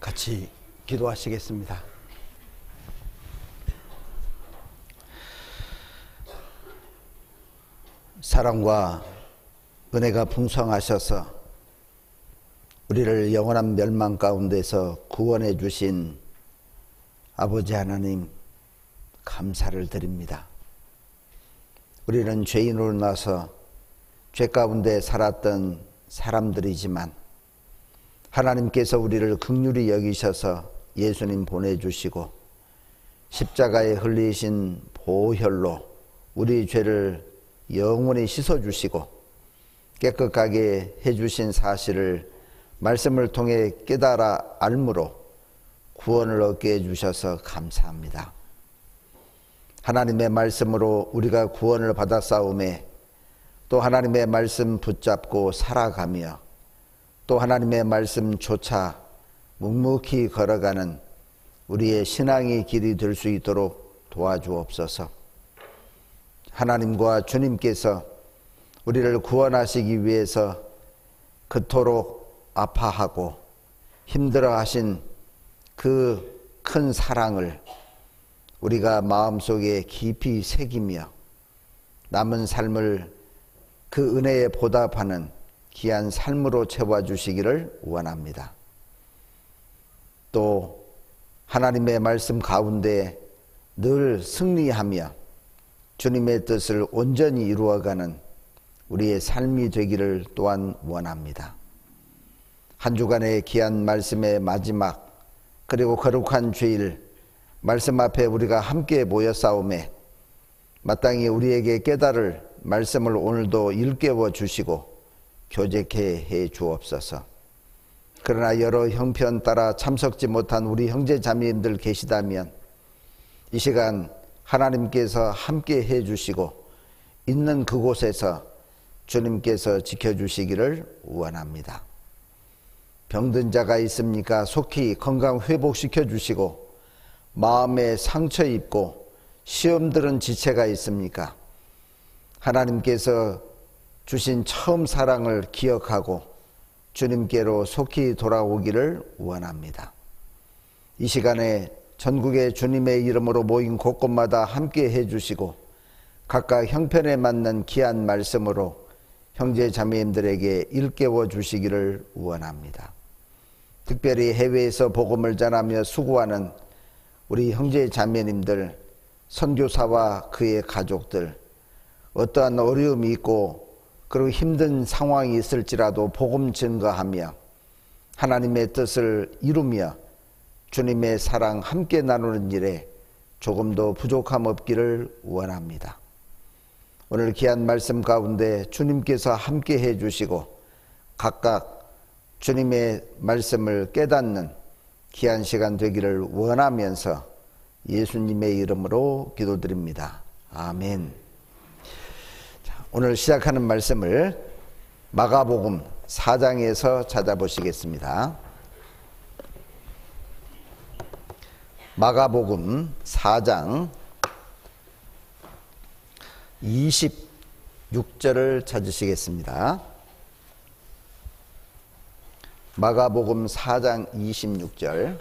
같이 기도하시겠습니다. 사랑과 은혜가 풍성하셔서 우리를 영원한 멸망 가운데서 구원해 주신 아버지 하나님, 감사를 드립니다. 우리는 죄인으로 나서 죄 가운데 살았던 사람들이지만 하나님께서 우리를 긍휼히 여기셔서 예수님 보내주시고 십자가에 흘리신 보혈로 우리 죄를 영원히 씻어주시고 깨끗하게 해주신 사실을 말씀을 통해 깨달아 알므로 구원을 얻게 해주셔서 감사합니다. 하나님의 말씀으로 우리가 구원을 받았사오매 또 하나님의 말씀 붙잡고 살아가며 또 하나님의 말씀조차 묵묵히 걸어가는 우리의 신앙의 길이 될 수 있도록 도와주옵소서. 하나님과 주님께서 우리를 구원하시기 위해서 그토록 아파하고 힘들어하신 그 큰 사랑을 우리가 마음속에 깊이 새기며 남은 삶을 그 은혜에 보답하는 귀한 삶으로 채워주시기를 원합니다. 또 하나님의 말씀 가운데 늘 승리하며 주님의 뜻을 온전히 이루어가는 우리의 삶이 되기를 또한 원합니다. 한 주간의 귀한 말씀의 마지막 그리고 거룩한 주일 말씀 앞에 우리가 함께 모였사오매 마땅히 우리에게 깨달을 말씀을 오늘도 일깨워 주시고 교제케 해 주옵소서. 그러나 여러 형편 따라 참석지 못한 우리 형제 자매님들 계시다면 이 시간 하나님께서 함께 해 주시고 있는 그곳에서 주님께서 지켜주시기를 원합니다. 병든 자가 있습니까? 속히 건강 회복시켜 주시고 마음에 상처 입고 시험 들은 지체가 있습니까? 하나님께서 주신 처음 사랑을 기억하고 주님께로 속히 돌아오기를 원합니다. 이 시간에 전국의 주님의 이름으로 모인 곳곳마다 함께 해주시고 각각 형편에 맞는 귀한 말씀으로 형제 자매님들에게 일깨워 주시기를 원합니다. 특별히 해외에서 복음을 전하며 수고하는 우리 형제 자매님들, 선교사와 그의 가족들, 어떠한 어려움이 있고 그리고 힘든 상황이 있을지라도 복음 증거하며 하나님의 뜻을 이루며 주님의 사랑 함께 나누는 일에 조금도 부족함 없기를 원합니다. 오늘 귀한 말씀 가운데 주님께서 함께 해주시고 각각 주님의 말씀을 깨닫는 귀한 시간 되기를 원하면서 예수님의 이름으로 기도드립니다. 아멘. 오늘 시작하는 말씀을 마가복음 4장에서 찾아보시겠습니다. 마가복음 4장 26절을 찾으시겠습니다. 마가복음 4장 26절.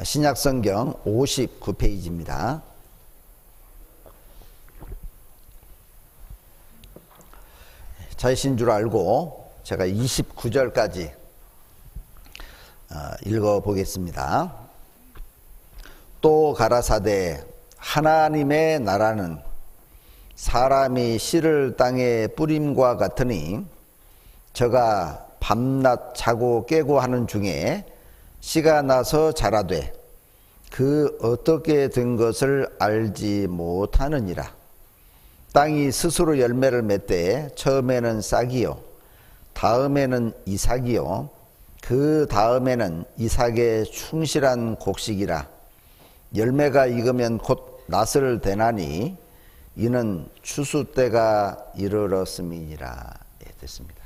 신약성경 59페이지입니다. 저이신 줄 알고 제가 29절까지 읽어보겠습니다. 또 가라사대 하나님의 나라는 사람이 씨를 땅에 뿌림과 같으니 저가 밤낮 자고 깨고 하는 중에 씨가 나서 자라되 그 어떻게 된 것을 알지 못하느니라. 땅이 스스로 열매를 맺되 처음에는 싹이요 다음에는 이삭이요 그 다음에는 이삭의 충실한 곡식이라. 열매가 익으면 곧 낫을 대나니 이는 추수 때가 이르렀음이니라. 됐습니다.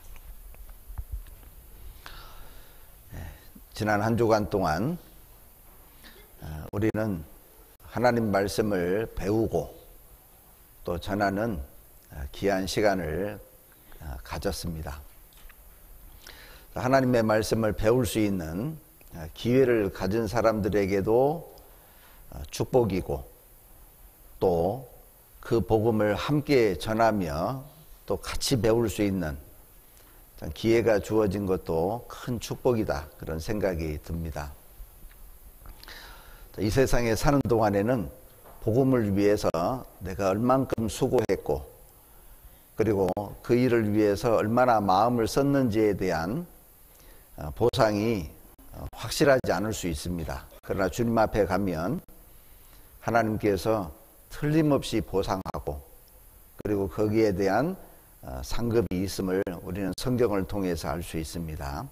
지난 한 주간 동안 우리는 하나님 말씀을 배우고 또 전하는 귀한 시간을 가졌습니다. 하나님의 말씀을 배울 수 있는 기회를 가진 사람들에게도 축복이고, 또 그 복음을 함께 전하며 또 같이 배울 수 있는 기회가 주어진 것도 큰 축복이다, 그런 생각이 듭니다. 이 세상에 사는 동안에는 복음을 위해서 내가 얼만큼 수고했고, 그리고 그 일을 위해서 얼마나 마음을 썼는지에 대한 보상이 확실하지 않을 수 있습니다. 그러나 주님 앞에 가면 하나님께서 틀림없이 보상하고, 그리고 거기에 대한 상급이 있음을 우리는 성경을 통해서 알 수 있습니다.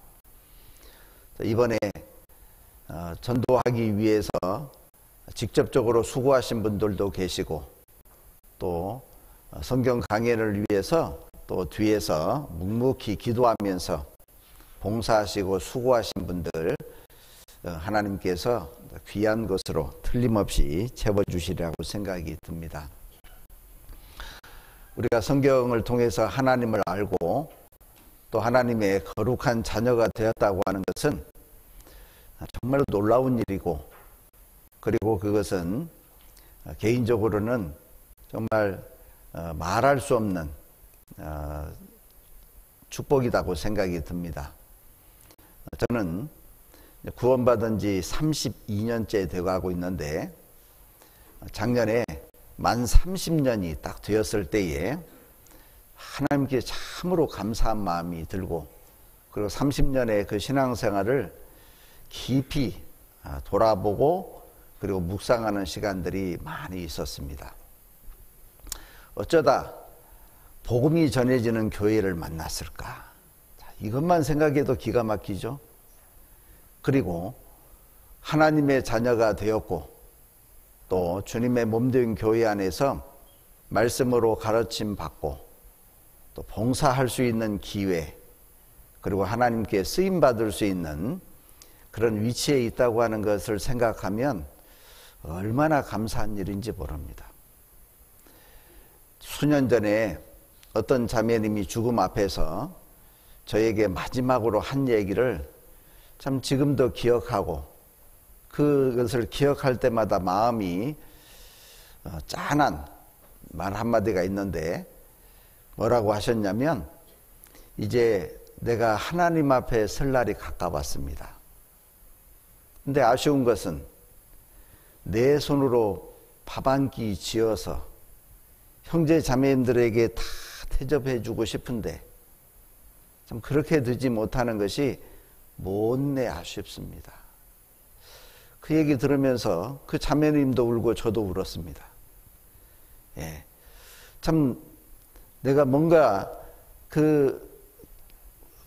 이번에 전도하기 위해서 직접적으로 수고하신 분들도 계시고, 또 성경 강해를 위해서 또 뒤에서 묵묵히 기도하면서 봉사하시고 수고하신 분들, 하나님께서 귀한 것으로 틀림없이 채워주시리라고 생각이 듭니다. 우리가 성경을 통해서 하나님을 알고 또 하나님의 거룩한 자녀가 되었다고 하는 것은 정말 놀라운 일이고, 그리고 그것은 개인적으로는 정말 말할 수 없는 축복이라고 생각이 듭니다. 저는 구원받은 지 32년째 되어가고 있는데, 작년에 만 30년이 딱 되었을 때에 하나님께 참으로 감사한 마음이 들고, 그리고 30년의 그 신앙생활을 깊이 돌아보고 그리고 묵상하는 시간들이 많이 있었습니다. 어쩌다 복음이 전해지는 교회를 만났을까? 이것만 생각해도 기가 막히죠. 그리고 하나님의 자녀가 되었고, 또 주님의 몸된 교회 안에서 말씀으로 가르침 받고, 또 봉사할 수 있는 기회, 그리고 하나님께 쓰임 받을 수 있는 그런 위치에 있다고 하는 것을 생각하면 얼마나 감사한 일인지 모릅니다. 수년 전에 어떤 자매님이 죽음 앞에서 저에게 마지막으로 한 얘기를 참 지금도 기억하고, 그것을 기억할 때마다 마음이 짠한 말 한마디가 있는데, 뭐라고 하셨냐면, 이제 내가 하나님 앞에 설 날이 가까웠습니다. 근데 아쉬운 것은 내 손으로 밥 한 끼 지어서 형제 자매님들에게 다 대접해 주고 싶은데 참 그렇게 되지 못하는 것이 못내 아쉽습니다. 그 얘기 들으면서 그 자매님도 울고 저도 울었습니다. 예, 참 내가 뭔가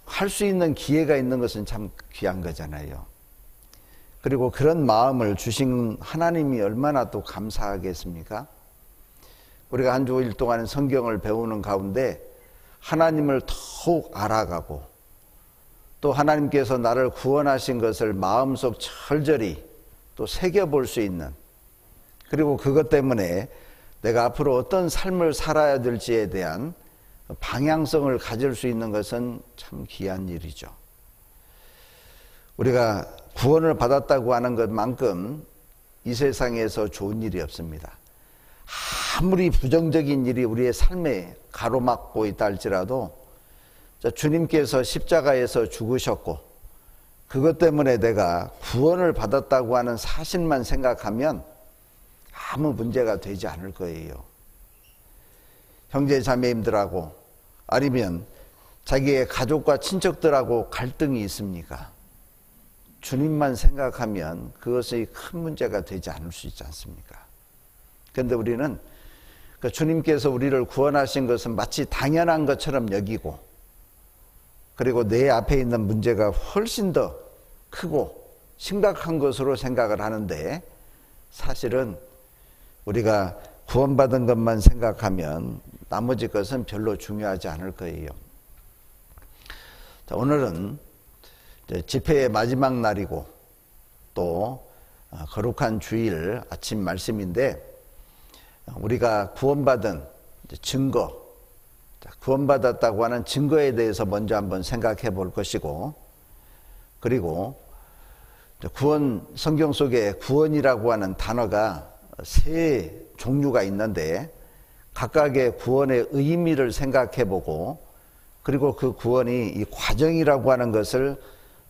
할 수 있는 기회가 있는 것은 참 귀한 거잖아요. 그리고 그런 마음을 주신 하나님이 얼마나 또 감사하겠습니까? 우리가 한 주일 동안 성경을 배우는 가운데 하나님을 더욱 알아가고, 또 하나님께서 나를 구원하신 것을 마음속 철저히 또 새겨볼 수 있는, 그리고 그것 때문에 내가 앞으로 어떤 삶을 살아야 될지에 대한 방향성을 가질 수 있는 것은 참 귀한 일이죠. 우리가 구원을 받았다고 하는 것만큼 이 세상에서 좋은 일이 없습니다. 아무리 부정적인 일이 우리의 삶에 가로막고 있다 할지라도 주님께서 십자가에서 죽으셨고, 그것 때문에 내가 구원을 받았다고 하는 사실만 생각하면 아무 문제가 되지 않을 거예요. 형제 자매님들하고 아니면 자기의 가족과 친척들하고 갈등이 있습니까? 주님만 생각하면 그것이 큰 문제가 되지 않을 수 있지 않습니까? 그런데 우리는 주님께서 우리를 구원하신 것은 마치 당연한 것처럼 여기고, 그리고 내 앞에 있는 문제가 훨씬 더 크고 심각한 것으로 생각을 하는데, 사실은 우리가 구원받은 것만 생각하면 나머지 것은 별로 중요하지 않을 거예요. 자, 오늘은 집회의 마지막 날이고 또 거룩한 주일 아침 말씀인데, 우리가 구원받은 증거, 구원받았다고 하는 증거에 대해서 먼저 한번 생각해 볼 것이고, 그리고 구원, 성경 속에 구원이라고 하는 단어가 세 종류가 있는데 각각의 구원의 의미를 생각해 보고 그리고 그 구원이 이 과정이라고 하는 것을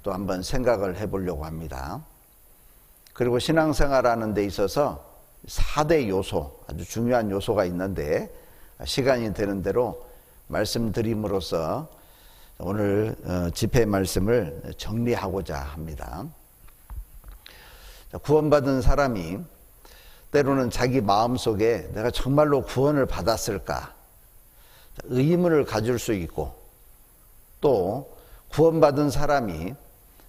또 한번 생각을 해 보려고 합니다. 그리고 신앙생활하는 데 있어서 4대 요소, 아주 중요한 요소가 있는데 시간이 되는 대로 말씀드림으로써 오늘 집회 말씀을 정리하고자 합니다. 구원받은 사람이 때로는 자기 마음속에 내가 정말로 구원을 받았을까 의문을 가질 수 있고, 또 구원받은 사람이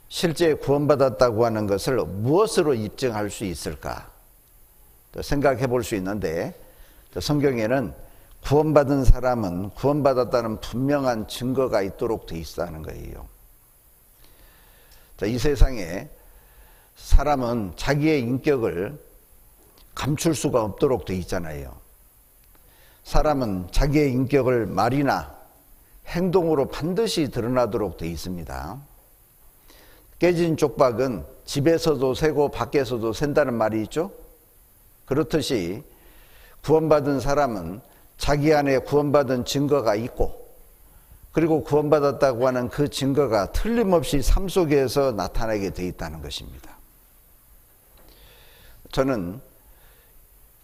실제 구원받았다고 하는 것을 무엇으로 입증할 수 있을까 생각해 볼 수 있는데, 성경에는 구원받은 사람은 구원받았다는 분명한 증거가 있도록 돼 있다는 거예요. 이 세상에 사람은 자기의 인격을 감출 수가 없도록 돼 있잖아요. 사람은 자기의 인격을 말이나 행동으로 반드시 드러나도록 돼 있습니다. 깨진 쪽박은 집에서도 새고 밖에서도 샌다는 말이 있죠. 그렇듯이 구원받은 사람은 자기 안에 구원받은 증거가 있고, 그리고 구원받았다고 하는 그 증거가 틀림없이 삶 속에서 나타나게 돼 있다는 것입니다. 저는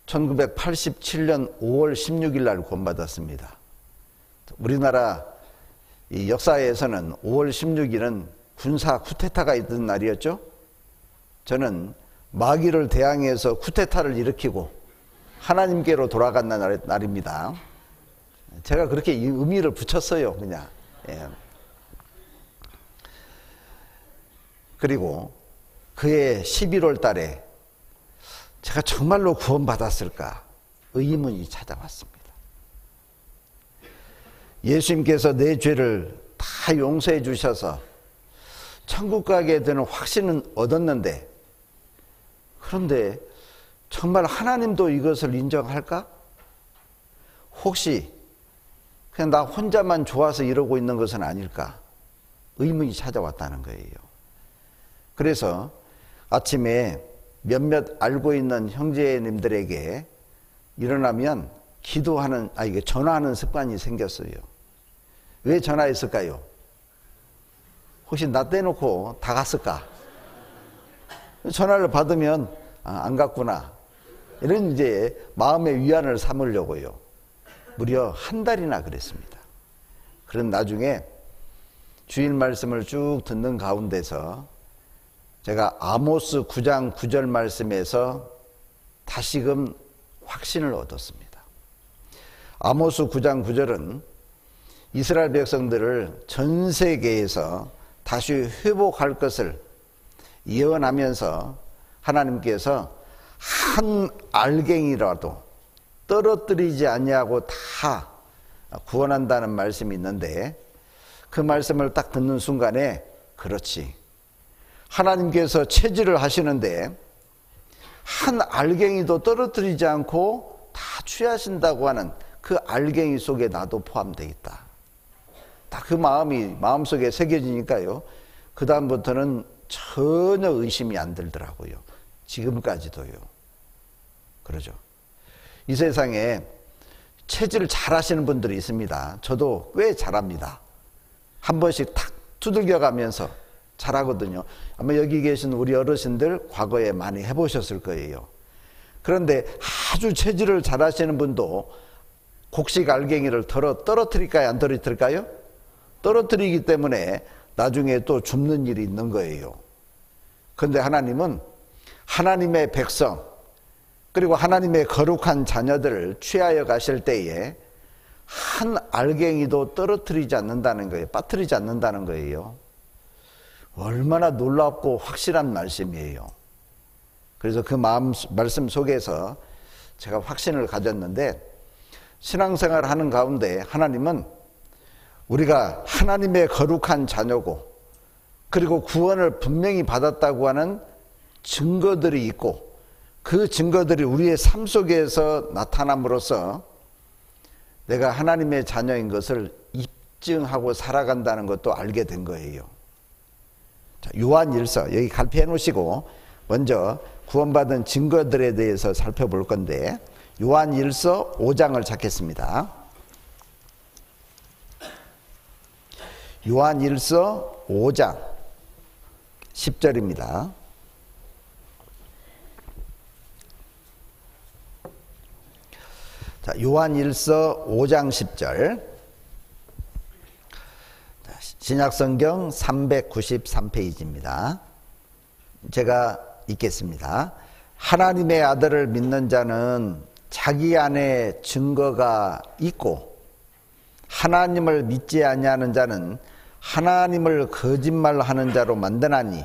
1987년 5월 16일 날 구원받았습니다. 우리나라 이 역사에서는 5월 16일은 군사 쿠데타가 있던 날이었죠. 저는 마귀를 대항해서 쿠데타를 일으키고 하나님께로 돌아간 날입니다. 제가 그렇게 의미를 붙였어요, 그냥. 예. 그리고 그해 11월 달에 제가 정말로 구원받았을까 의문이 찾아왔습니다. 예수님께서 내 죄를 다 용서해 주셔서 천국 가게 되는 확신은 얻었는데, 그런데 정말 하나님도 이것을 인정할까? 혹시 그냥 나 혼자만 좋아서 이러고 있는 것은 아닐까? 의문이 찾아왔다는 거예요. 그래서 아침에 몇몇 알고 있는 형제님들에게 일어나면 전화하는 습관이 생겼어요. 왜 전화했을까요? 혹시 나 떼놓고 다 갔을까? 전화를 받으면 안 갔구나, 이런 이제 마음의 위안을 삼으려고요. 무려 한 달이나 그랬습니다. 그런 나중에 주일 말씀을 쭉 듣는 가운데서 제가 아모스 9장 9절 말씀에서 다시금 확신을 얻었습니다. 아모스 9장 9절은 이스라엘 백성들을 전 세계에서 다시 회복할 것을 예언하면서 하나님께서 한 알갱이라도 떨어뜨리지 아니하고 다 구원한다는 말씀이 있는데, 그 말씀을 딱 듣는 순간에 그렇지, 하나님께서 체질을 하시는데 한 알갱이도 떨어뜨리지 않고 다 취하신다고 하는 그 알갱이 속에 나도 포함되어 있다. 딱 그 마음이 마음속에 새겨지니까요, 그 다음부터는 전혀 의심이 안 들더라고요. 지금까지도요. 그러죠. 이 세상에 체질을 잘 하시는 분들이 있습니다. 저도 꽤 잘합니다. 한 번씩 탁 두들겨 가면서 잘하거든요. 아마 여기 계신 우리 어르신들 과거에 많이 해보셨을 거예요. 그런데 아주 체질을 잘 하시는 분도 곡식 알갱이를 떨어뜨릴까요? 안 떨어뜨릴까요? 떨어뜨리기 때문에 나중에 또 줍는 일이 있는 거예요. 그런데 하나님은 하나님의 백성, 그리고 하나님의 거룩한 자녀들을 취하여 가실 때에 한 알갱이도 떨어뜨리지 않는다는 거예요. 빠뜨리지 않는다는 거예요. 얼마나 놀랍고 확실한 말씀이에요. 그래서 그 말씀 속에서 제가 확신을 가졌는데, 신앙생활 하는 가운데 하나님은 우리가 하나님의 거룩한 자녀고, 그리고 구원을 분명히 받았다고 하는 증거들이 있고, 그 증거들이 우리의 삶 속에서 나타남으로써 내가 하나님의 자녀인 것을 입증하고 살아간다는 것도 알게 된 거예요. 자, 요한일서 여기 갈피해 놓으시고 먼저 구원받은 증거들에 대해서 살펴볼 건데 요한일서 5장을 찾겠습니다. 요한일서 5장 10절입니다. 자, 요한일서 5장 10절. 신약성경 393페이지입니다. 제가 읽겠습니다. 하나님의 아들을 믿는 자는 자기 안에 증거가 있고 하나님을 믿지 아니하는 자는 하나님을 거짓말하는 자로 만드나니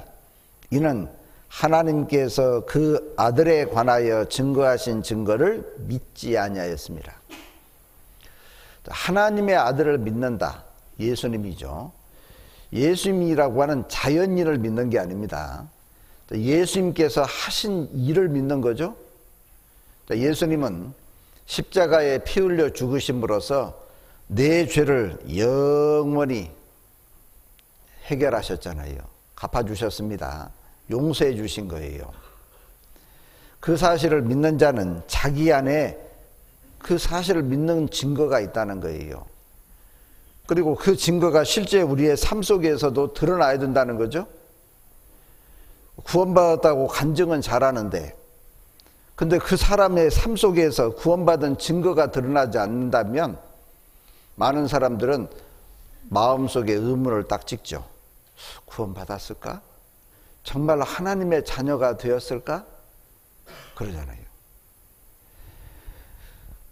이는 하나님께서 그 아들에 관하여 증거하신 증거를 믿지 아니하였습니다. 하나님의 아들을 믿는다. 예수님이죠. 예수님이라고 하는 자연인을 믿는 게 아닙니다. 예수님께서 하신 일을 믿는 거죠. 예수님은 십자가에 피 흘려 죽으심으로써 내 죄를 영원히 해결하셨잖아요. 갚아주셨습니다. 용서해 주신 거예요. 그 사실을 믿는 자는 자기 안에 그 사실을 믿는 증거가 있다는 거예요. 그리고 그 증거가 실제 우리의 삶 속에서도 드러나야 된다는 거죠. 구원받았다고 간증은 잘하는데 근데 그 사람의 삶 속에서 구원받은 증거가 드러나지 않는다면 많은 사람들은 마음속에 의문을 딱 찍죠. 구원받았을까? 정말 하나님의 자녀가 되었을까? 그러잖아요.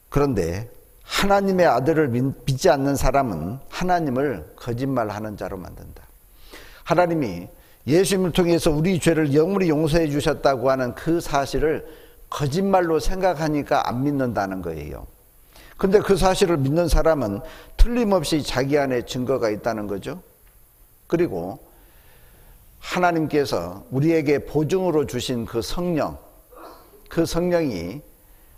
그런데 하나님의 아들을 믿지 않는 사람은 하나님을 거짓말하는 자로 만든다. 하나님이 예수님을 통해서 우리 죄를 영원히 용서해 주셨다고 하는 그 사실을 거짓말로 생각하니까 안 믿는다는 거예요. 근데 그 사실을 믿는 사람은 틀림없이 자기 안에 증거가 있다는 거죠. 그리고 하나님께서 우리에게 보증으로 주신 그 성령, 그 성령이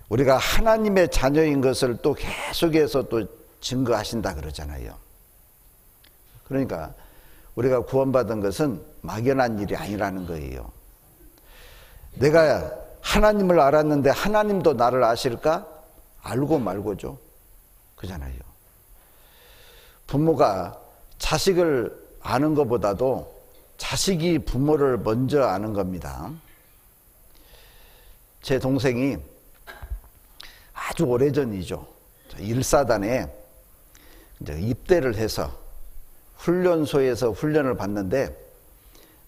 우리가 하나님의 자녀인 것을 또 계속해서 또 증거하신다 그러잖아요. 그러니까 우리가 구원받은 것은 막연한 일이 아니라는 거예요. 내가 하나님을 알았는데 하나님도 나를 아실까? 알고 말고죠. 그잖아요. 부모가 자식을 아는 것보다도 자식이 부모를 먼저 아는 겁니다. 제 동생이 아주 오래전이죠. 일사단에 이제 입대를 해서 훈련소에서 훈련을 받는데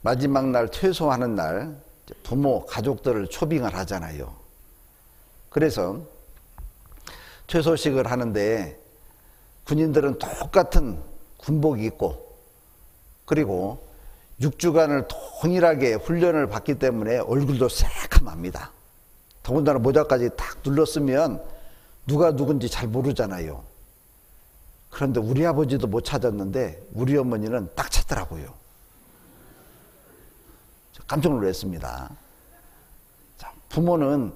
마지막 날 퇴소하는 날 부모 가족들을 초빙을 하잖아요. 그래서 퇴소식을 하는데 군인들은 똑같은 군복 입고 그리고 6주간을 동일하게 훈련을 받기 때문에 얼굴도 새카맣니다. 더군다나 모자까지 탁 눌렀으면 누가 누군지 잘 모르잖아요. 그런데 우리 아버지도 못 찾았는데 우리 어머니는 딱 찾더라고요. 깜짝 놀랐습니다. 부모는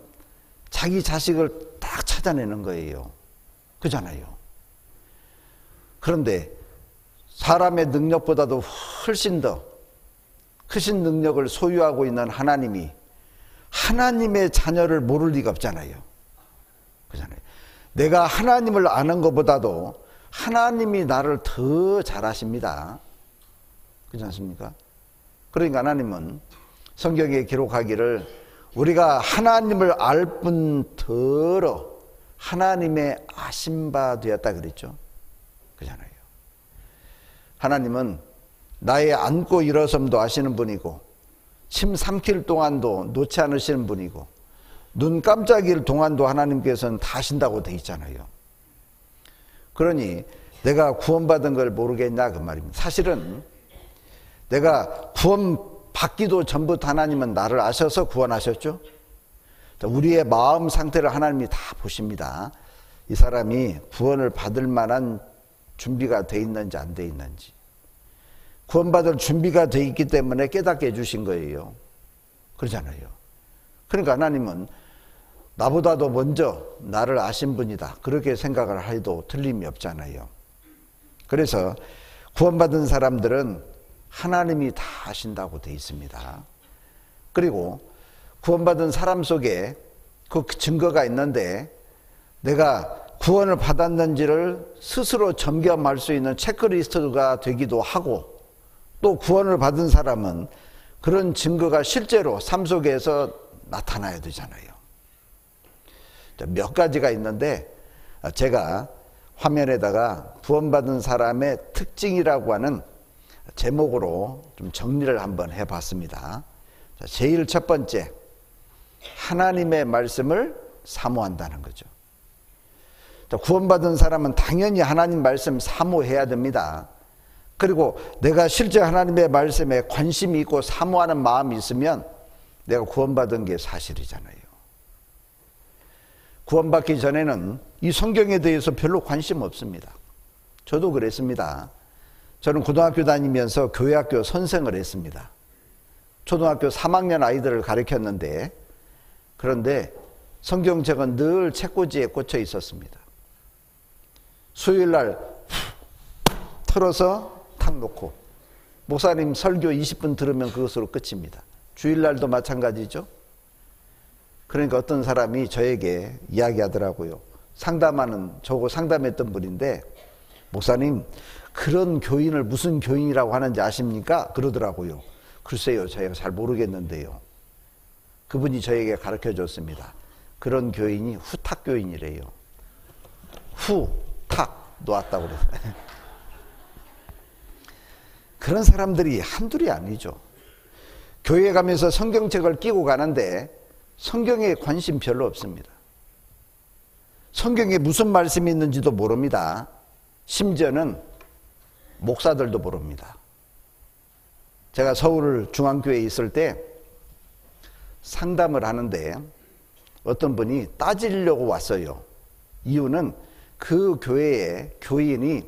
자기 자식을 딱 찾아내는 거예요. 그잖아요. 그런데 사람의 능력보다도 훨씬 더 크신 능력을 소유하고 있는 하나님이 하나님의 자녀를 모를 리가 없잖아요. 그잖아요. 내가 하나님을 아는 것보다도 하나님이 나를 더 잘 아십니다. 그렇지 않습니까? 그러니까 하나님은 성경에 기록하기를 우리가 하나님을 알 뿐더러 하나님의 아신 바 되었다 그랬죠. 그잖아요. 하나님은 나의 앉고 일어섬도 아시는 분이고 침 삼킬 동안도 놓지 않으시는 분이고 눈 깜짝일 동안도 하나님께서는 다 아신다고 돼 있잖아요. 그러니 내가 구원받은 걸 모르겠냐 그 말입니다. 사실은 내가 구원받기도 전부터 하나님은 나를 아셔서 구원하셨죠. 우리의 마음 상태를 하나님이 다 보십니다. 이 사람이 구원을 받을 만한 준비가 돼 있는지 안 돼 있는지. 구원받을 준비가 돼 있기 때문에 깨닫게 해주신 거예요. 그러잖아요. 그러니까 하나님은 나보다도 먼저 나를 아신 분이다. 그렇게 생각을 해도 틀림이 없잖아요. 그래서 구원받은 사람들은 하나님이 다 하신다고 되어 있습니다. 그리고 구원받은 사람 속에 그 증거가 있는데 내가 구원을 받았는지를 스스로 점검할 수 있는 체크리스트가 되기도 하고, 또 구원을 받은 사람은 그런 증거가 실제로 삶 속에서 나타나야 되잖아요. 몇 가지가 있는데 제가 화면에다가 구원받은 사람의 특징이라고 하는 제목으로 좀 정리를 한번 해봤습니다. 제일 첫 번째, 하나님의 말씀을 사모한다는 거죠. 구원받은 사람은 당연히 하나님 말씀 사모해야 됩니다. 그리고 내가 실제 하나님의 말씀에 관심이 있고 사모하는 마음이 있으면 내가 구원받은 게 사실이잖아요. 구원받기 전에는 이 성경에 대해서 별로 관심 없습니다. 저도 그랬습니다. 저는 고등학교 다니면서 교회학교 선생을 했습니다. 초등학교 3학년 아이들을 가르쳤는데, 그런데 성경책은 늘 책꽂이에 꽂혀 있었습니다. 수요일 날 틀어서 탁 놓고 목사님 설교 20분 들으면 그것으로 끝입니다. 주일날도 마찬가지죠. 그러니까 어떤 사람이 저에게 이야기하더라고요. 저하고 상담했던 분인데, 목사님 그런 교인을 무슨 교인이라고 하는지 아십니까? 그러더라고요. 글쎄요, 저희가 잘 모르겠는데요. 그분이 저에게 가르쳐 줬습니다. 그런 교인이 후탁 교인이래요. 후탁 놓았다고 그랬어요. 그런 사람들이 한둘이 아니죠. 교회 가면서 성경책을 끼고 가는데 성경에 관심 별로 없습니다. 성경에 무슨 말씀이 있는지도 모릅니다. 심지어는 목사들도 모릅니다. 제가 서울 중앙교회에 있을 때 상담을 하는데 어떤 분이 따지려고 왔어요. 이유는 그 교회의 교인이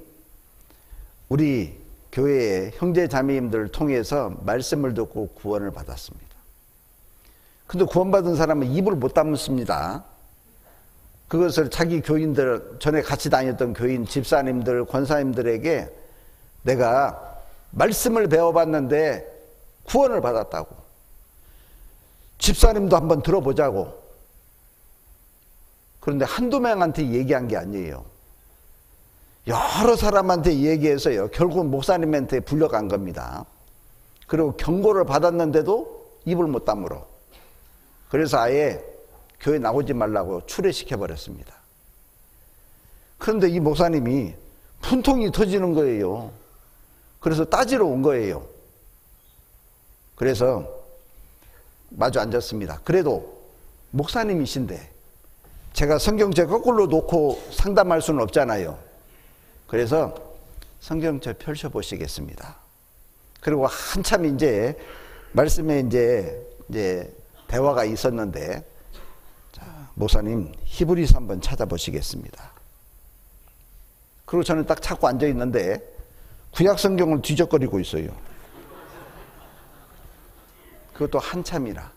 우리 교회의 형제 자매님들을 통해서 말씀을 듣고 구원을 받았습니다. 근데 구원받은 사람은 입을 못 다물습니다. 그것을 자기 교인들, 전에 같이 다녔던 교인 집사님들, 권사님들에게 내가 말씀을 배워봤는데 구원을 받았다고, 집사님도 한번 들어보자고. 그런데 한두 명한테 얘기한 게 아니에요. 여러 사람한테 얘기해서요, 결국 목사님한테 불려간 겁니다. 그리고 경고를 받았는데도 입을 못 다물어. 그래서 아예 교회 나오지 말라고 추례시켜 버렸습니다. 그런데 이 목사님이 분통이 터지는 거예요. 그래서 따지러 온 거예요. 그래서 마주 앉았습니다. 그래도 목사님이신데 제가 성경책 거꾸로 놓고 상담할 수는 없잖아요. 그래서 성경책 펼쳐 보시겠습니다. 그리고 한참 이제 말씀에 이제 대화가 있었는데, 자, 목사님 히브리서 한번 찾아보시겠습니다. 그리고 저는 딱 찾고 앉아 있는데 구약 성경을 뒤적거리고 있어요. 그것도 한참이라.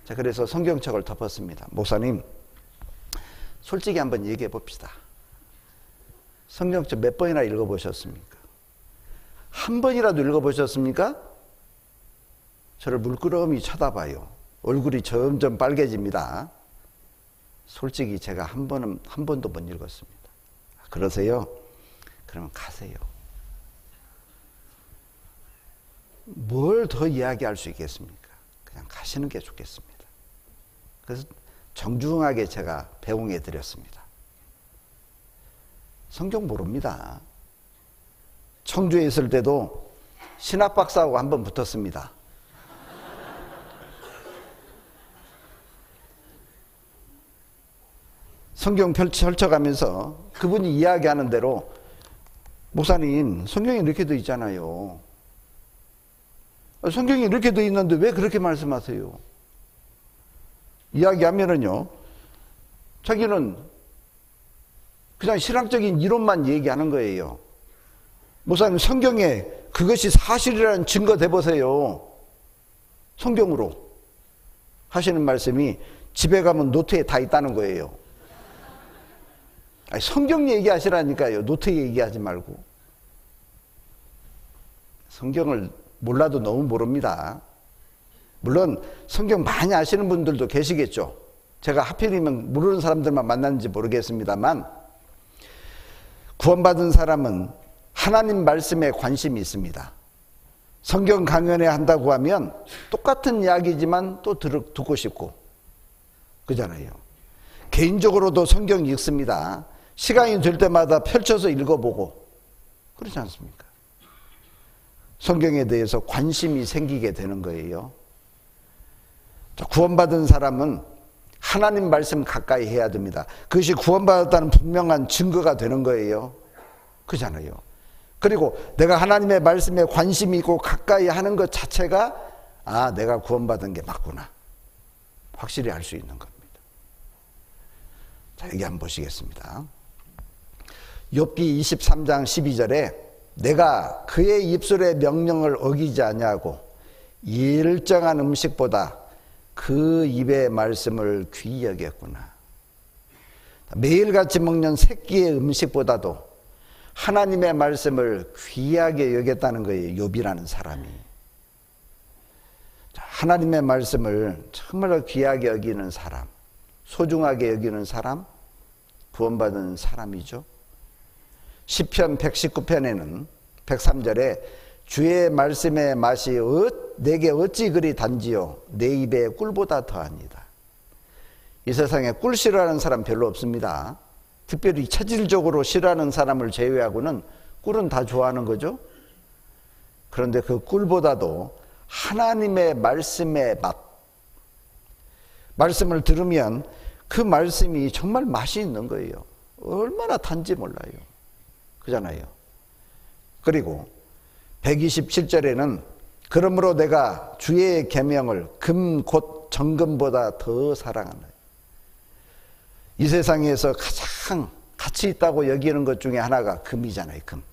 자, 그래서 성경책을 덮었습니다. 목사님, 솔직히 한번 얘기해 봅시다. 성경책 몇 번이나 읽어보셨습니까? 한 번이라도 읽어보셨습니까? 저를 물끄러미 쳐다봐요. 얼굴이 점점 빨개집니다. 솔직히 제가 한 번도 못 읽었습니다. 그러세요? 그러면 가세요. 뭘 더 이야기할 수 있겠습니까? 그냥 가시는 게 좋겠습니다. 그래서 정중하게 제가 배웅해 드렸습니다. 성경 모릅니다. 청주에 있을 때도 신학 박사하고 한번 붙었습니다. 성경 펼쳐가면서 그분이 이야기하는 대로, 목사님 성경에 이렇게 돼 있잖아요. 성경에 이렇게 돼 있는데 왜 그렇게 말씀하세요? 이야기하면은요, 자기는 그냥 신학적인 이론만 얘기하는 거예요. 목사님 성경에 그것이 사실이라는 증거 대보세요. 성경으로 하시는 말씀이 집에 가면 노트에 다 있다는 거예요. 아니, 성경 얘기하시라니까요. 노트 얘기하지 말고. 성경을 몰라도 너무 모릅니다. 물론 성경 많이 아시는 분들도 계시겠죠. 제가 하필이면 모르는 사람들만 만났는지 모르겠습니다만, 구원받은 사람은 하나님 말씀에 관심이 있습니다. 성경 강연회 한다고 하면 똑같은 이야기지만 또 듣고 싶고, 그잖아요. 개인적으로도 성경 읽습니다. 시간이 될 때마다 펼쳐서 읽어보고, 그렇지 않습니까? 성경에 대해서 관심이 생기게 되는 거예요. 구원받은 사람은 하나님 말씀 가까이 해야 됩니다. 그것이 구원받았다는 분명한 증거가 되는 거예요. 그렇잖아요. 그리고 내가 하나님의 말씀에 관심이 있고 가까이 하는 것 자체가, 아, 내가 구원받은 게 맞구나, 확실히 알 수 있는 겁니다. 자, 여기 한번 보시겠습니다. 욥기 23장 12절에 내가 그의 입술의 명령을 어기지 아니하고 일정한 음식보다 그 입의 말씀을 귀히 여겼구나. 매일같이 먹는 새끼의 음식보다도 하나님의 말씀을 귀하게 여겼다는 거예요. 욥이라는 사람이. 하나님의 말씀을 정말로 귀하게 여기는 사람, 소중하게 여기는 사람, 구원받은 사람이죠. 시편 119편에는 103절에 주의 말씀의 맛이 내게 어찌 그리 단지요 내 입에 꿀보다 더하니다. 이 세상에 꿀 싫어하는 사람 별로 없습니다. 특별히 체질적으로 싫어하는 사람을 제외하고는 꿀은 다 좋아하는 거죠. 그런데 그 꿀보다도 하나님의 말씀의 맛, 말씀을 들으면 그 말씀이 정말 맛이 있는 거예요. 얼마나 단지 몰라요. 그잖아요. 그리고 127절에는 그러므로 내가 주의 계명을 금 곧 정금보다 더 사랑하네. 이 세상에서 가장 가치 있다고 여기는 것 중에 하나가 금이잖아요. 금.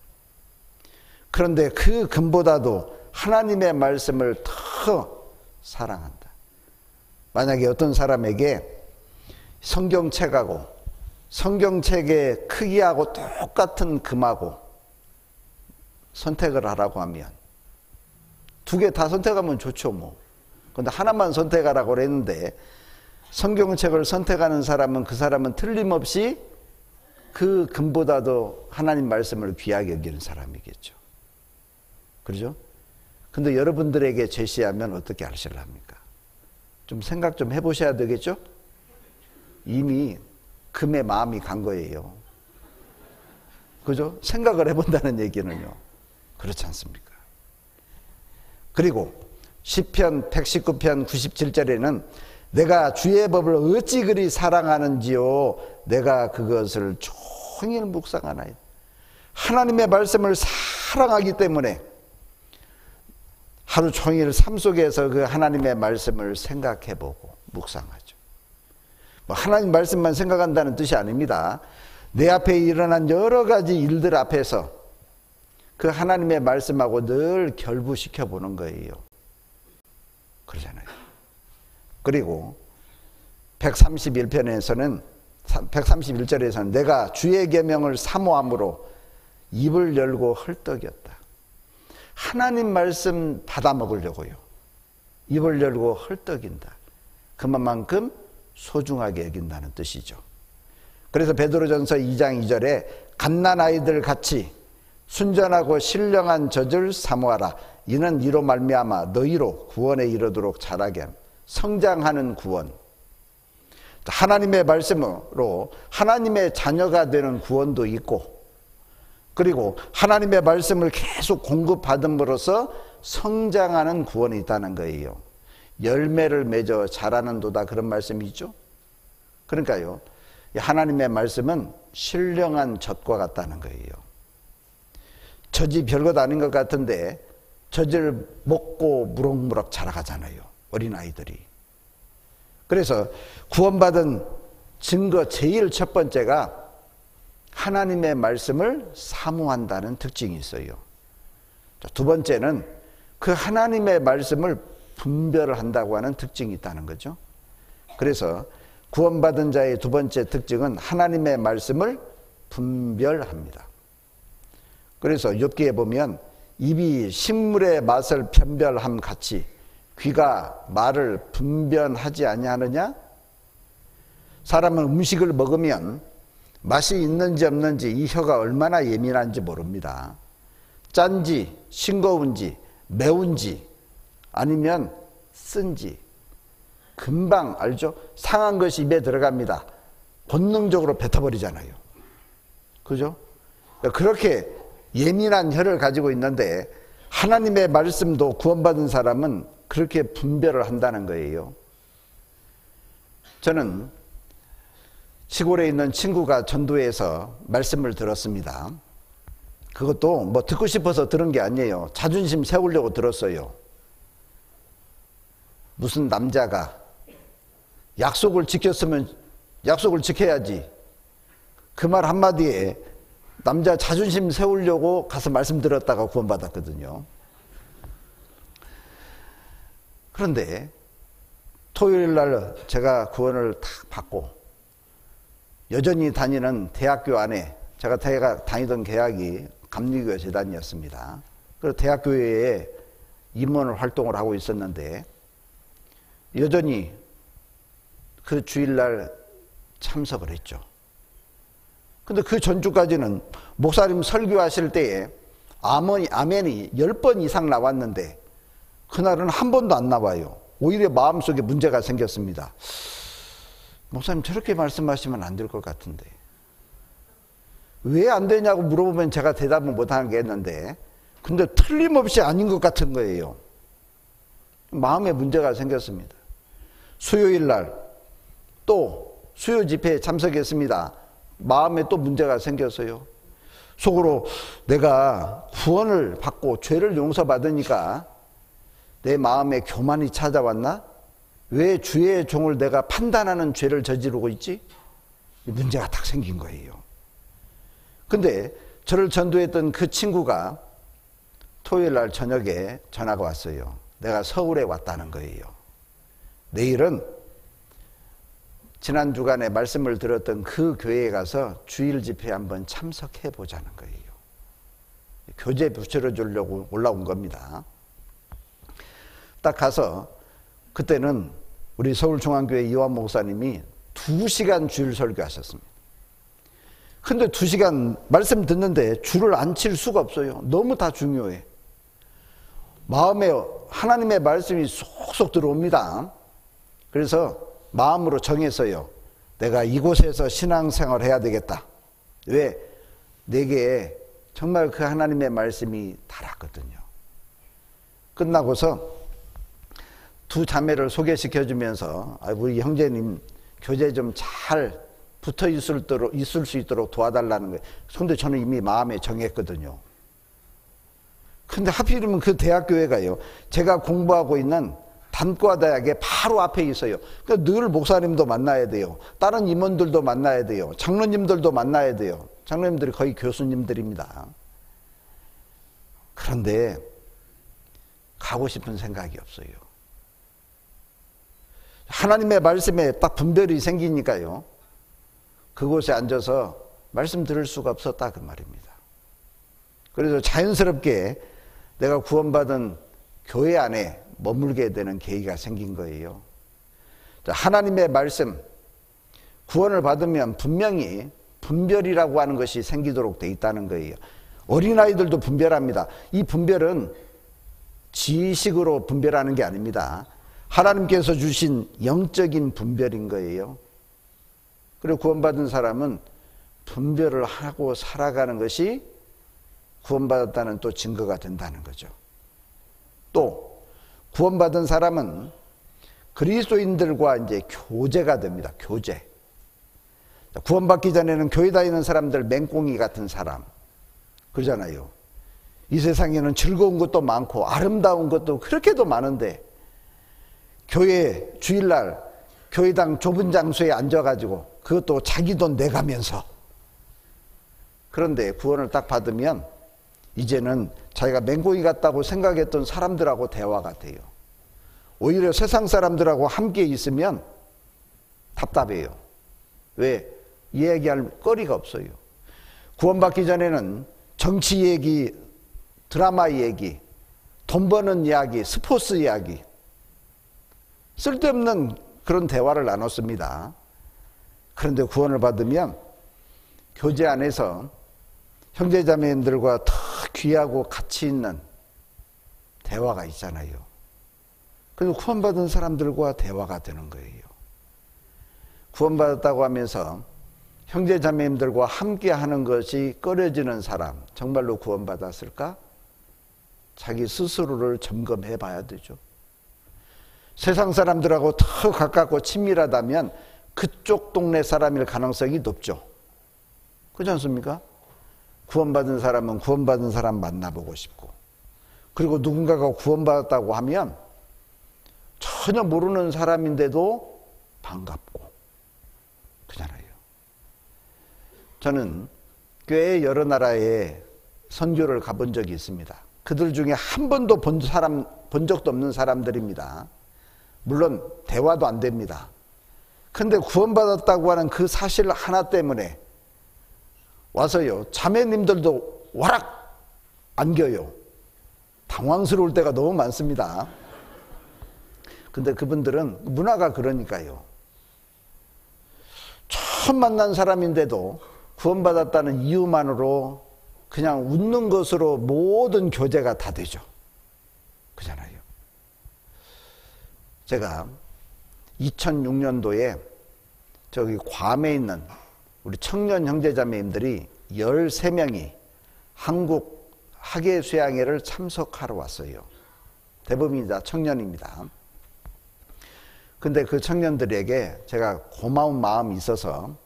그런데 그 금보다도 하나님의 말씀을 더 사랑한다. 만약에 어떤 사람에게 성경책하고 성경책의 크기하고 똑같은 금하고 선택을 하라고 하면 두 개 다 선택하면 좋죠 뭐. 근데 하나만 선택하라고 그랬는데 성경책을 선택하는 사람은 그 사람은 틀림없이 그 금보다도 하나님 말씀을 귀하게 여기는 사람이겠죠. 그렇죠? 근데 여러분들에게 제시하면 어떻게 하실랍니까? 좀 생각 좀 해보셔야 되겠죠? 이미 금의 마음이 간 거예요. 그죠? 생각을 해본다는 얘기는요. 그렇지 않습니까? 그리고 시편 119편 97절에는 내가 주의 법을 어찌 그리 사랑하는지요 내가 그것을 종일 묵상하나이다. 하나님의 말씀을 사랑하기 때문에 하루 종일 삶 속에서 그 하나님의 말씀을 생각해보고 묵상하죠. 뭐 하나님 말씀만 생각한다는 뜻이 아닙니다. 내 앞에 일어난 여러 가지 일들 앞에서 그 하나님의 말씀하고 늘 결부시켜 보는 거예요. 그러잖아요. 그리고 131절에서는 내가 주의 계명을 사모함으로 입을 열고 헐떡였다. 하나님 말씀 받아 먹으려고요. 입을 열고 헐떡인다. 그만큼 소중하게 여긴다는 뜻이죠. 그래서 베드로전서 2장 2절에 갓난아이들 같이 순전하고 신령한 젖을 사모하라. 이는 이로 말미암아 너희로 구원에 이르도록 자라게 함. 성장하는 구원. 하나님의 말씀으로 하나님의 자녀가 되는 구원도 있고, 그리고 하나님의 말씀을 계속 공급받음으로써 성장하는 구원이 있다는 거예요. 열매를 맺어 자라는도다, 그런 말씀이 있죠. 그러니까요, 하나님의 말씀은 신령한 젖과 같다는 거예요. 젖이 별것 아닌 것 같은데 젖을 먹고 무럭무럭 자라가잖아요, 어린아이들이. 그래서 구원받은 증거 제일 첫 번째가 하나님의 말씀을 사모한다는 특징이 있어요. 두 번째는 그 하나님의 말씀을 분별한다고 하는 특징이 있다는 거죠. 그래서 구원받은 자의 두 번째 특징은 하나님의 말씀을 분별합니다. 그래서 욥기에 보면 입이 식물의 맛을 변별함 같이 귀가 말을 분별하지 아니하느냐? 사람은 음식을 먹으면 맛이 있는지 없는지 이 혀가 얼마나 예민한지 모릅니다. 짠지, 싱거운지, 매운지, 아니면 쓴지 금방 알죠? 상한 것이 입에 들어갑니다. 본능적으로 뱉어버리잖아요. 그죠? 그렇게 예민한 혀를 가지고 있는데 하나님의 말씀도 구원받은 사람은 그렇게 분별을 한다는 거예요. 저는 시골에 있는 친구가 전도에서 말씀을 들었습니다. 그것도 뭐 듣고 싶어서 들은 게 아니에요. 자존심 세우려고 들었어요. 무슨 남자가 약속을 지켰으면 약속을 지켜야지. 그 말 한마디에 남자 자존심 세우려고 가서 말씀 들었다가 구원받았거든요. 그런데 토요일 날 제가 구원을 탁 받고 여전히 다니는 대학교 안에 제가 다니던 대학이 감리교 재단이었습니다. 그래서 대학교에 임원 활동을 하고 있었는데 여전히 그 주일날 참석을 했죠. 근데 그 전주까지는 목사님 설교하실 때에 아멘이 10번 이상 나왔는데 그날은 한 번도 안 나와요. 오히려 마음속에 문제가 생겼습니다. 목사님 저렇게 말씀하시면 안 될 것 같은데 왜 안 되냐고 물어보면 제가 대답을 못하는 게 있는데 근데 틀림없이 아닌 것 같은 거예요. 마음에 문제가 생겼습니다. 수요일 날 또 수요 집회에 참석했습니다. 마음에 또 문제가 생겼어요. 속으로 내가 구원을 받고 죄를 용서받으니까 내 마음에 교만이 찾아왔나? 왜 주의 종을 내가 판단하는 죄를 저지르고 있지? 문제가 딱 생긴 거예요. 근데 저를 전도했던 그 친구가 토요일 날 저녁에 전화가 왔어요. 내가 서울에 왔다는 거예요. 내일은 지난 주간에 말씀을 들었던 그 교회에 가서 주일 집회에 한번 참석해 보자는 거예요. 교제 붙여 주려고 올라온 겁니다. 딱 가서 그때는 우리 서울중앙교회 이완 목사님이 2시간 주일 설교하셨습니다. 근데 2시간 말씀 듣는데 줄을 안 칠 수가 없어요. 너무 다 중요해. 마음에 하나님의 말씀이 쏙쏙 들어옵니다. 그래서 마음으로 정했어요. 내가 이곳에서 신앙생활을 해야 되겠다. 왜? 내게 정말 그 하나님의 말씀이 달았거든요. 끝나고서 두 자매를 소개시켜주면서 우리 형제님 교제 좀 잘 붙어 있을 수 있도록 도와달라는 거예요. 그런데 저는 이미 마음에 정했거든요. 근데 하필이면 그 대학교회가요, 제가 공부하고 있는 단과대학의 바로 앞에 있어요. 그러니까 늘 목사님도 만나야 돼요. 다른 임원들도 만나야 돼요. 장로님들도 만나야 돼요. 장로님들이 거의 교수님들입니다. 그런데 가고 싶은 생각이 없어요. 하나님의 말씀에 딱 분별이 생기니까요, 그곳에 앉아서 말씀 들을 수가 없었다 그 말입니다. 그래서 자연스럽게 내가 구원받은 교회 안에 머물게 되는 계기가 생긴 거예요. 하나님의 말씀, 구원을 받으면 분명히 분별이라고 하는 것이 생기도록 돼 있다는 거예요. 어린아이들도 분별합니다. 이 분별은 지식으로 분별하는 게 아닙니다. 하나님께서 주신 영적인 분별인 거예요. 그리고 구원받은 사람은 분별을 하고 살아가는 것이 구원받았다는 또 증거가 된다는 거죠. 또 구원받은 사람은 그리스도인들과 이제 교제가 됩니다. 교제. 구원받기 전에는 교회 다니는 사람들 맹꽁이 같은 사람 그러잖아요. 이 세상에는 즐거운 것도 많고 아름다운 것도 그렇게도 많은데 교회 주일날 교회당 좁은 장소에 앉아가지고 그것도 자기 돈 내가면서, 그런데 구원을 딱 받으면 이제는 자기가 맹꽁이 같다고 생각했던 사람들하고 대화가 돼요. 오히려 세상 사람들하고 함께 있으면 답답해요. 왜? 이야기할 거리가 없어요. 구원받기 전에는 정치 얘기 드라마 얘기, 돈 버는 이야기, 스포츠 이야기, 쓸데없는 그런 대화를 나눴습니다. 그런데 구원을 받으면 교제 안에서 형제자매님들과 더 귀하고 가치 있는 대화가 있잖아요. 그래서 구원받은 사람들과 대화가 되는 거예요. 구원받았다고 하면서 형제자매님들과 함께 하는 것이 꺼려지는 사람, 정말로 구원받았을까? 자기 스스로를 점검해 봐야 되죠. 세상 사람들하고 더 가깝고 친밀하다면 그쪽 동네 사람일 가능성이 높죠. 그렇지 않습니까? 구원받은 사람은 구원받은 사람 만나보고 싶고, 그리고 누군가가 구원받았다고 하면 전혀 모르는 사람인데도 반갑고 그잖아요. 저는 교회 여러 나라에 선교를 가본 적이 있습니다. 그들 중에 한 번도 본 적도 없는 사람들입니다. 물론 대화도 안 됩니다. 근데 구원받았다고 하는 그 사실 하나 때문에 와서요, 자매님들도 와락 안겨요. 당황스러울 때가 너무 많습니다. 근데 그분들은 문화가 그러니까요. 처음 만난 사람인데도 구원받았다는 이유만으로 그냥 웃는 것으로 모든 교제가 다 되죠. 그잖아요. 제가 2006년도에 저기 괌에 있는 우리 청년 형제자매님들이 13명이 한국 학예수양회를 참석하러 왔어요. 대부분이 다 청년입니다. 근데 그 청년들에게 제가 고마운 마음이 있어서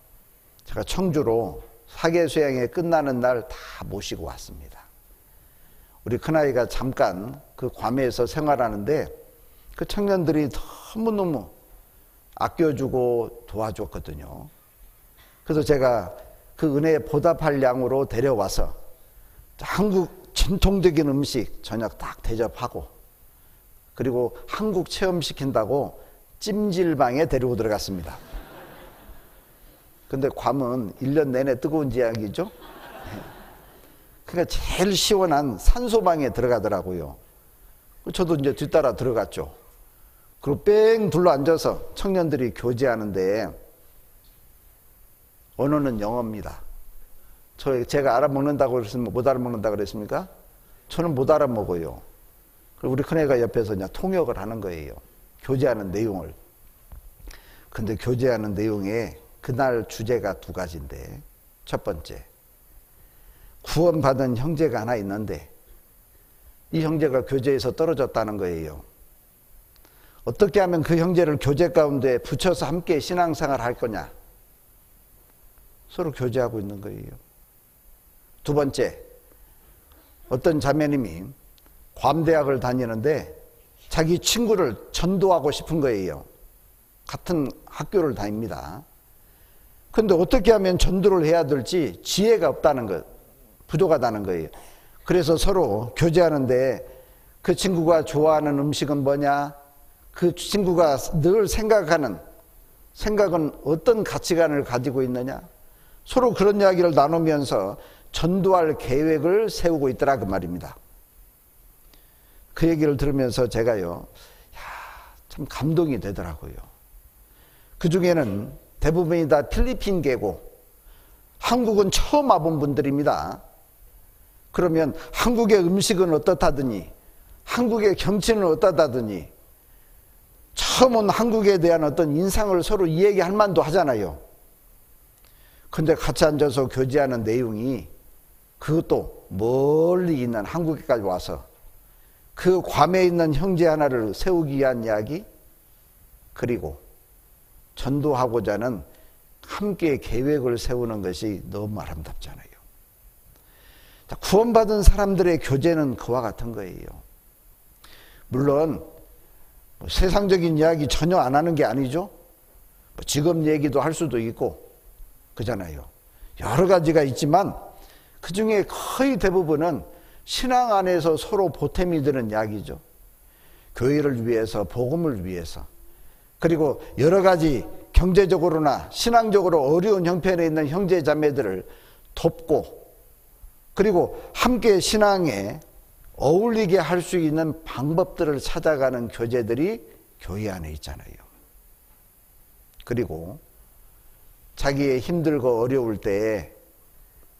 제가 청주로 학예수양회 끝나는 날 다 모시고 왔습니다. 우리 큰아이가 잠깐 그 괌에서 생활하는데 그 청년들이 너무너무 아껴주고 도와줬거든요. 그래서 제가 그 은혜에 보답할 양으로 데려와서 한국 전통적인 음식 저녁 딱 대접하고, 그리고 한국 체험시킨다고 찜질방에 데리고 들어갔습니다. 근데 괌은 1년 내내 뜨거운 지역이죠. 그러니까 제일 시원한 산소방에 들어가더라고요. 저도 이제 뒤따라 들어갔죠. 그리고 뺑 둘러 앉아서 청년들이 교제하는데 언어는 영어입니다. 제가 알아먹는다고 그랬으면 못 알아먹는다고 그랬습니까? 저는 못 알아먹어요. 그리고 우리 큰애가 옆에서 그냥 통역을 하는 거예요. 교제하는 내용을. 근데 교제하는 내용에 그날 주제가 두 가지인데, 첫 번째, 구원받은 형제가 하나 있는데 이 형제가 교제에서 떨어졌다는 거예요. 어떻게 하면 그 형제를 교제 가운데 붙여서 함께 신앙생활 할 거냐. 서로 교제하고 있는 거예요. 두 번째, 어떤 자매님이 괌대학을 다니는데 자기 친구를 전도하고 싶은 거예요. 같은 학교를 다닙니다. 근데 어떻게 하면 전도를 해야 될지 지혜가 없다는 것, 부족하다는 거예요. 그래서 서로 교제하는데 그 친구가 좋아하는 음식은 뭐냐? 그 친구가 늘 생각은 어떤 가치관을 가지고 있느냐? 서로 그런 이야기를 나누면서 전도할 계획을 세우고 있더라 그 말입니다. 그 얘기를 들으면서 제가요, 참 감동이 되더라고요. 그 중에는 대부분이 다 필리핀계고 한국은 처음 와본 분들입니다. 그러면 한국의 음식은 어떻다더니, 한국의 경치는 어떻다더니, 처음 온 한국에 대한 어떤 인상을 서로 이야기할 만도 하잖아요. 근데 같이 앉아서 교제하는 내용이 그것도 멀리 있는 한국에까지 와서 그 괌에 있는 형제 하나를 세우기 위한 이야기, 그리고 전도하고자 하는 함께 계획을 세우는 것이 너무 아름답잖아요. 구원받은 사람들의 교제는 그와 같은 거예요. 물론 세상적인 이야기 전혀 안 하는 게 아니죠. 직업 얘기도 할 수도 있고 그잖아요. 여러 가지가 있지만 그 중에 거의 대부분은 신앙 안에서 서로 보탬이 되는 이야기죠. 교회를 위해서, 복음을 위해서, 그리고 여러 가지 경제적으로나 신앙적으로 어려운 형편에 있는 형제 자매들을 돕고, 그리고 함께 신앙에 어울리게 할 수 있는 방법들을 찾아가는 교제들이 교회 안에 있잖아요. 그리고 자기의 힘들고 어려울 때에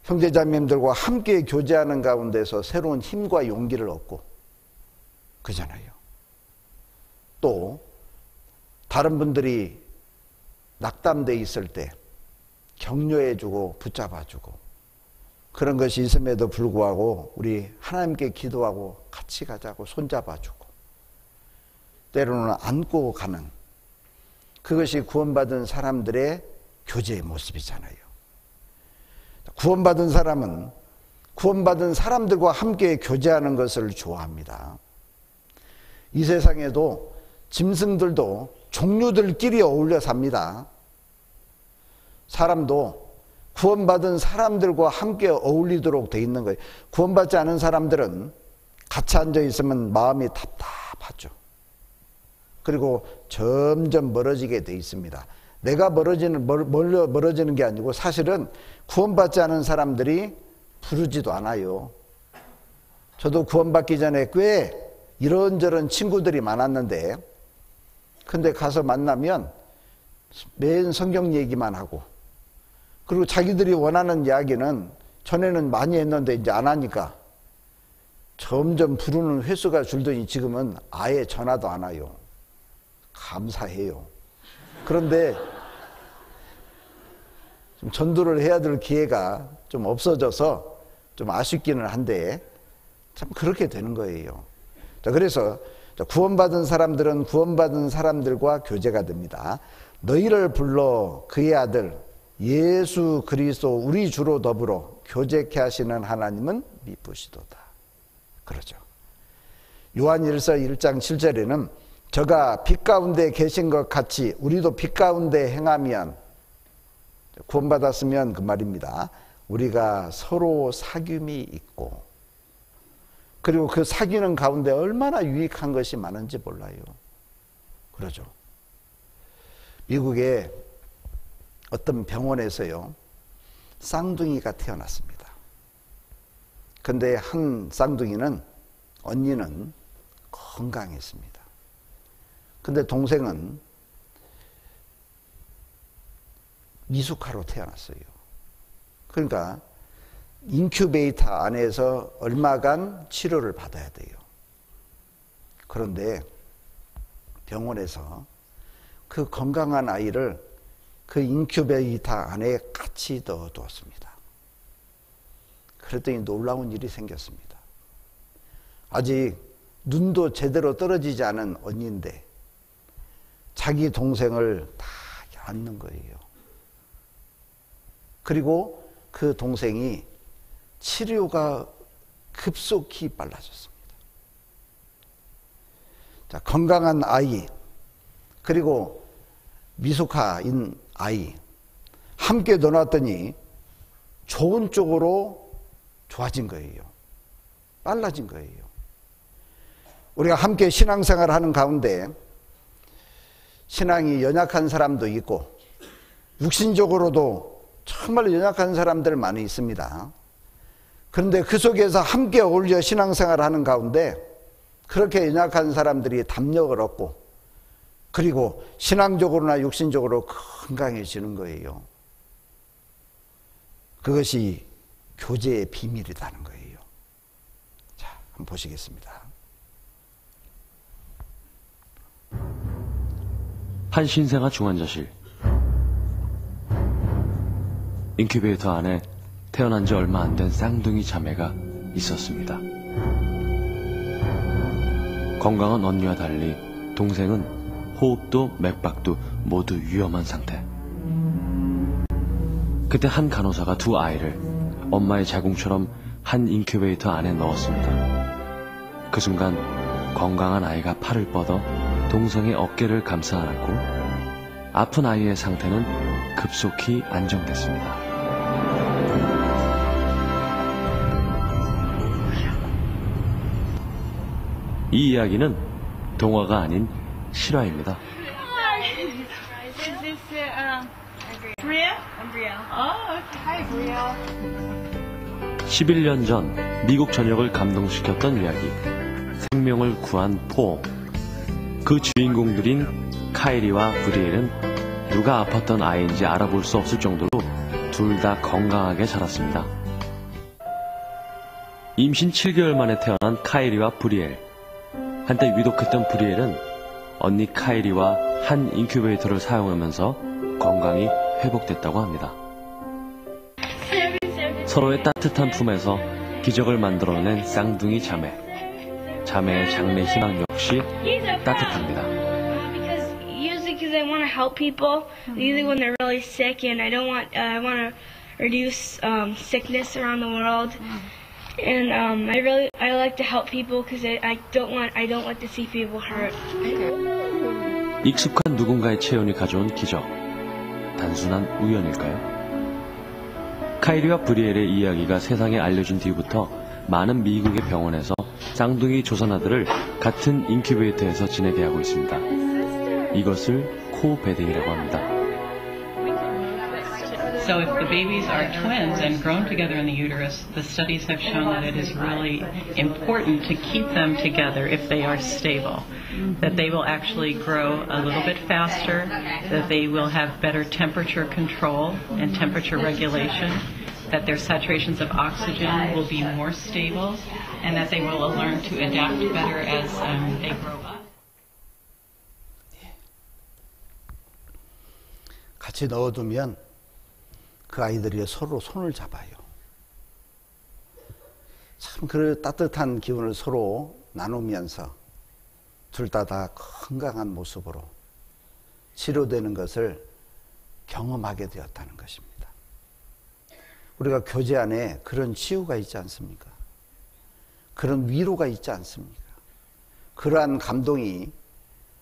형제자매님들과 함께 교제하는 가운데서 새로운 힘과 용기를 얻고 그잖아요. 또 다른 분들이 낙담돼 있을 때 격려해주고 붙잡아주고 그런 것이 있음에도 불구하고 우리 하나님께 기도하고 같이 가자고 손잡아주고 때로는 안고 가는 그것이 구원받은 사람들의 교제의 모습이잖아요. 구원받은 사람은 구원받은 사람들과 함께 교제하는 것을 좋아합니다. 이 세상에도 짐승들도 종류들끼리 어울려 삽니다. 사람도 구원받은 사람들과 함께 어울리도록 돼 있는 거예요. 구원받지 않은 사람들은 같이 앉아 있으면 마음이 답답하죠. 그리고 점점 멀어지게 돼 있습니다. 내가 멀어지는 게 아니고 사실은 구원받지 않은 사람들이 부르지도 않아요. 저도 구원받기 전에 꽤 이런저런 친구들이 많았는데 근데 가서 만나면 매일 성경 얘기만 하고 그리고 자기들이 원하는 이야기는 전에는 많이 했는데 이제 안 하니까 점점 부르는 횟수가 줄더니 지금은 아예 전화도 안 와요. 감사해요. 그런데 좀 전도를 해야 될 기회가 좀 없어져서 좀 아쉽기는 한데 참 그렇게 되는 거예요. 자, 그래서 구원받은 사람들은 구원받은 사람들과 교제가 됩니다. 너희를 불러 그의 아들 예수 그리스도 우리 주로 더불어 교제케 하시는 하나님은 미쁘시도다. 그러죠. 요한일서 1장 7절에는 저가 빛 가운데 계신 것 같이 우리도 빛 가운데 행하면 구원받았으면 그 말입니다. 우리가 서로 사귐이 있고 그리고 그 사귀는 가운데 얼마나 유익한 것이 많은지 몰라요. 그러죠. 미국의 어떤 병원에서요 쌍둥이가 태어났습니다. 근데 한 쌍둥이는 언니는 건강했습니다. 근데 동생은 미숙아로 태어났어요. 그러니까 인큐베이터 안에서 얼마간 치료를 받아야 돼요. 그런데 병원에서 그 건강한 아이를 그 인큐베이터 안에 같이 넣어두었습니다. 그랬더니 놀라운 일이 생겼습니다. 아직 눈도 제대로 떨어지지 않은 언니인데 자기 동생을 다 안는 거예요. 그리고 그 동생이 치료가 급속히 빨라졌습니다. 자, 건강한 아이 그리고 미숙아인 아이 함께 넣어놨더니 좋은 쪽으로 좋아진 거예요. 빨라진 거예요. 우리가 함께 신앙생활을 하는 가운데 신앙이 연약한 사람도 있고 육신적으로도 정말 연약한 사람들 많이 있습니다. 그런데 그 속에서 함께 어울려 신앙생활을 하는 가운데 그렇게 연약한 사람들이 담력을 얻고 그리고 신앙적으로나 육신적으로 건강해지는 거예요. 그것이 교제의 비밀이라는 거예요. 자, 한번 보시겠습니다. 한 신생아 중환자실. 인큐베이터 안에 태어난 지 얼마 안 된 쌍둥이 자매가 있었습니다. 건강한 언니와 달리 동생은 호흡도 맥박도 모두 위험한 상태. 그때 한 간호사가 두 아이를 엄마의 자궁처럼 한 인큐베이터 안에 넣었습니다. 그 순간 건강한 아이가 팔을 뻗어 동생의 어깨를 감싸 안았고 아픈 아이의 상태는 급속히 안정됐습니다. 이 이야기는 동화가 아닌 실화입니다. Is this Bria? I'm Bria. Oh, okay. Hi, Bria. 11년 전 미국 전역을 감동시켰던 이야기, 생명을 구한 포옹. 그 주인공들인 카이리와 브리엘은 누가 아팠던 아이인지 알아볼 수 없을 정도로 둘 다 건강하게 자랐습니다. 임신 7개월 만에 태어난 카이리와 브리엘. 한때 위독했던 브리엘은 언니 카이리와 한 인큐베이터를 사용하면서 건강이 회복됐다고 합니다. 서로의 따뜻한 품에서 기적을 만들어낸 쌍둥이 자매. 자매의 장래 희망 역시 따뜻합니다. Because I want to help people, usually when they're really sick, and I want to reduce sickness around the world. And I like to help people because I don't like to see people hurt. 익숙한 누군가의 체온이 가져온 기적. 단순한 우연일까요? 카이리와 브리엘의 이야기가 세상에 알려진 뒤부터 많은 미국의 병원에서 쌍둥이 조선아들을 같은 인큐베이터에서 지내게 하고 있습니다. 이것을 코베딩이라고 합니다. So if the babies are twins and grown together in the uterus, the studies have shown that it is really important to keep them together if they are stable. That they will actually grow a little bit faster, that they will have better temperature control and temperature regulation, that their saturations of oxygen will be more stable, and that they will learn to adapt better as they grow up. 같이 넣어두면 그 아이들이 서로 손을 잡아요. 참 그 따뜻한 기운을 서로 나누면서 둘 다 건강한 모습으로 치료되는 것을 경험하게 되었다는 것입니다. 우리가 교제 안에 그런 치유가 있지 않습니까? 그런 위로가 있지 않습니까? 그러한 감동이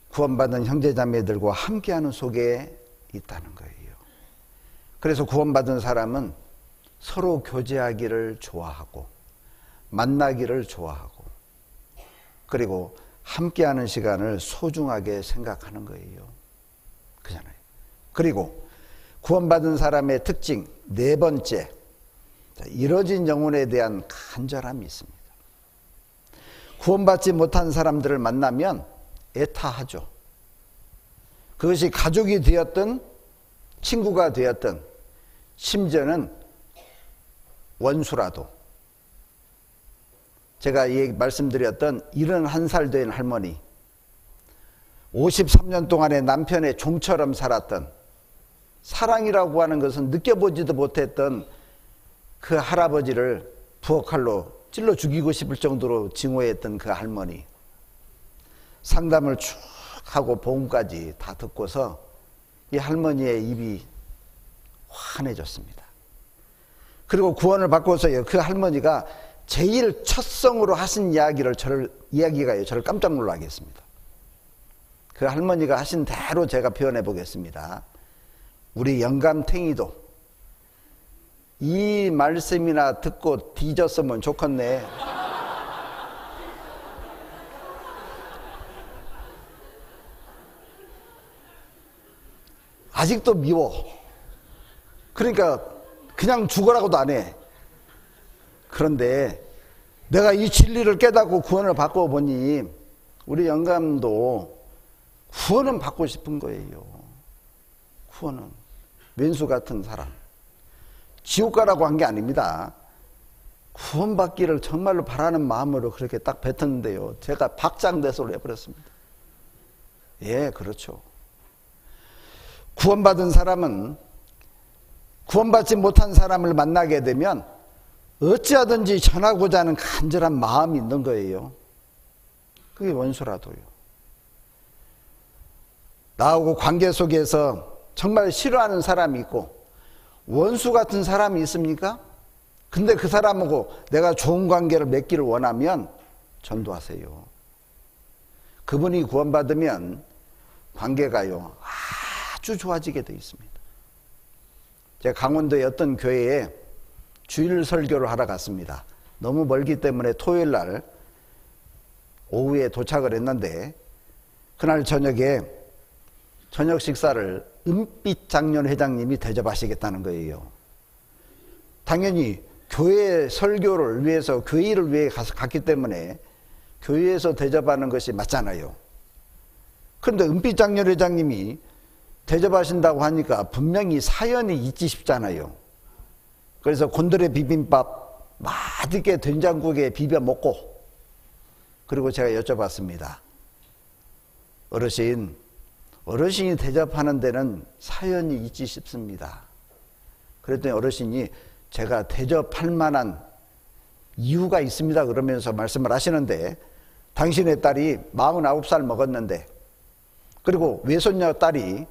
구원받은 형제자매들과 함께하는 속에 있다는 거예요. 그래서 구원받은 사람은 서로 교제하기를 좋아하고 만나기를 좋아하고 그리고 함께하는 시간을 소중하게 생각하는 거예요. 그잖아요. 그리고 구원받은 사람의 특징 네 번째, 이뤄진 영혼에 대한 간절함이 있습니다. 구원받지 못한 사람들을 만나면 애타하죠. 그것이 가족이 되었든 친구가 되었든 심지어는 원수라도. 제가 말씀드렸던 71살 된 할머니, 53년 동안의 남편의 종처럼 살았던, 사랑이라고 하는 것은 느껴보지도 못했던 그 할아버지를 부엌칼로 찔러 죽이고 싶을 정도로 증오했던 그 할머니, 상담을 쭉 하고 보험까지 다 듣고서 이 할머니의 입이 환해졌습니다. 그리고 구원을 받고서요, 그 할머니가 제일 첫성으로 하신 이야기가요, 저를 깜짝 놀라게 했습니다. 그 할머니가 하신 대로 제가 표현해 보겠습니다. 우리 영감탱이도 이 말씀이나 듣고 뒤졌으면 좋겠네. 아직도 미워. 그러니까 그냥 죽으라고도 안 해. 그런데 내가 이 진리를 깨닫고 구원을 받고 보니 우리 영감도 구원은 받고 싶은 거예요. 구원은. 왼수 같은 사람. 지옥 가라고 한 게 아닙니다. 구원받기를 정말로 바라는 마음으로 그렇게 딱 뱉었는데요, 제가 박장대소를 해버렸습니다. 예, 그렇죠. 구원받은 사람은 구원받지 못한 사람을 만나게 되면 어찌하든지 전하고자 하는 간절한 마음이 있는 거예요. 그게 원수라도요. 나하고 관계 속에서 정말 싫어하는 사람이 있고 원수 같은 사람이 있습니까? 근데 그 사람하고 내가 좋은 관계를 맺기를 원하면 전도하세요. 그분이 구원받으면 관계가요 아주 좋아지게 되어 있습니다. 제가 강원도의 어떤 교회에 주일 설교를 하러 갔습니다. 너무 멀기 때문에 토요일 날 오후에 도착을 했는데 그날 저녁에 저녁 식사를 은빛 장년 회장님이 대접하시겠다는 거예요. 당연히 교회 설교를 위해서, 교회 일을 위해 갔기 때문에 교회에서 대접하는 것이 맞잖아요. 그런데 은빛 장로회장님이 대접하신다고 하니까 분명히 사연이 있지 싶잖아요. 그래서 곤드레 비빔밥 맛있게 된장국에 비벼 먹고, 그리고 제가 여쭤봤습니다. 어르신이 대접하는 데는 사연이 있지 싶습니다. 그랬더니 어르신이 제가 대접할 만한 이유가 있습니다 그러면서 말씀을 하시는데, 당신의 딸이 49살 먹었는데, 그리고 외손녀 딸이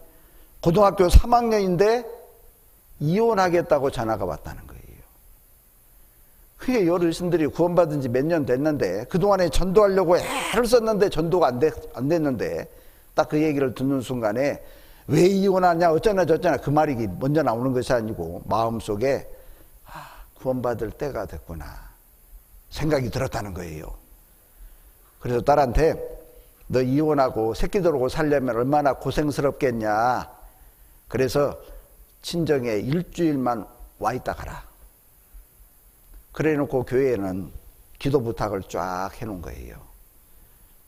고등학교 3학년인데 이혼하겠다고 전화가 왔다는 거예요. 그게 어르신들이 구원받은 지 몇 년 됐는데 그동안에 전도하려고 애를 썼는데 전도가 안 됐는데, 딱 그 얘기를 듣는 순간에 왜 이혼하냐 어쩌나 저쩌나 그 말이 먼저 나오는 것이 아니고 마음속에 구원받을 때가 됐구나 생각이 들었다는 거예요. 그래서 딸한테 너 이혼하고 새끼 들어오고 살려면 얼마나 고생스럽겠냐, 그래서 친정에 일주일만 와 있다 가라. 그래 놓고 교회에는 기도 부탁을 쫙 해놓은 거예요.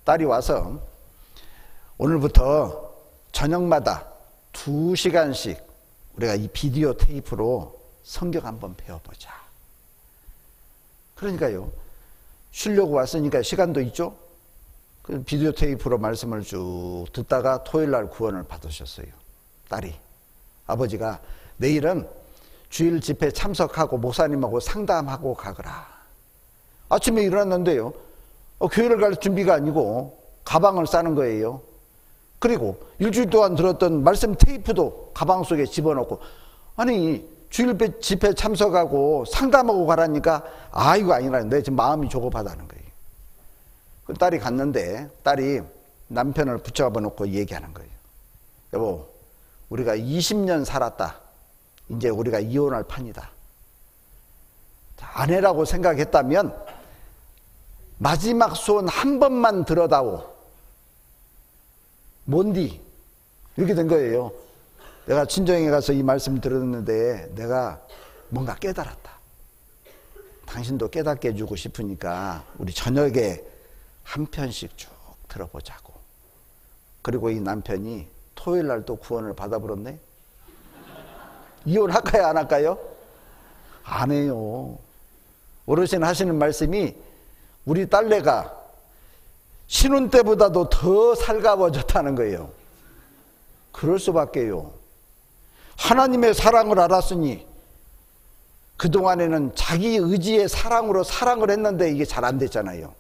딸이 와서 오늘부터 저녁마다 2시간씩 우리가 이 비디오 테이프로 성경 한번 배워보자. 그러니까요, 쉬려고 왔으니까 시간도 있죠. 그 비디오 테이프로 말씀을 쭉 듣다가 토요일날 구원을 받으셨어요. 딸이. 아버지가 내일은 주일 집회 참석하고 목사님하고 상담하고 가거라. 아침에 일어났는데요, 교회를 갈 준비가 아니고 가방을 싸는 거예요. 그리고 일주일 동안 들었던 말씀 테이프도 가방 속에 집어넣고, 아니 주일 집회 참석하고 상담하고 가라니까 이거 아니라는데 지금 마음이 조급하다는 거예요. 그 딸이 갔는데 딸이 남편을 붙잡아 놓고 얘기하는 거예요. 여보, 우리가 20년 살았다. 이제 우리가 이혼할 판이다. 아내라고 생각했다면 마지막 소원 한 번만 들어다오. 뭔디? 이렇게 된 거예요. 내가 친정에 가서 이 말씀 들었는데 내가 뭔가 깨달았다. 당신도 깨닫게 해주고 싶으니까 우리 저녁에 한 편씩 쭉 들어보자고. 그리고 이 남편이 토요일 날 또 구원을 받아버렸네. 이혼할까요 안 할까요? 안 해요. 어르신 하시는 말씀이 우리 딸내가 신혼 때보다도 더 살가워졌다는 거예요. 그럴 수밖에요. 하나님의 사랑을 알았으니 그동안에는 자기 의지의 사랑으로 사랑을 했는데 이게 잘 안 됐잖아요.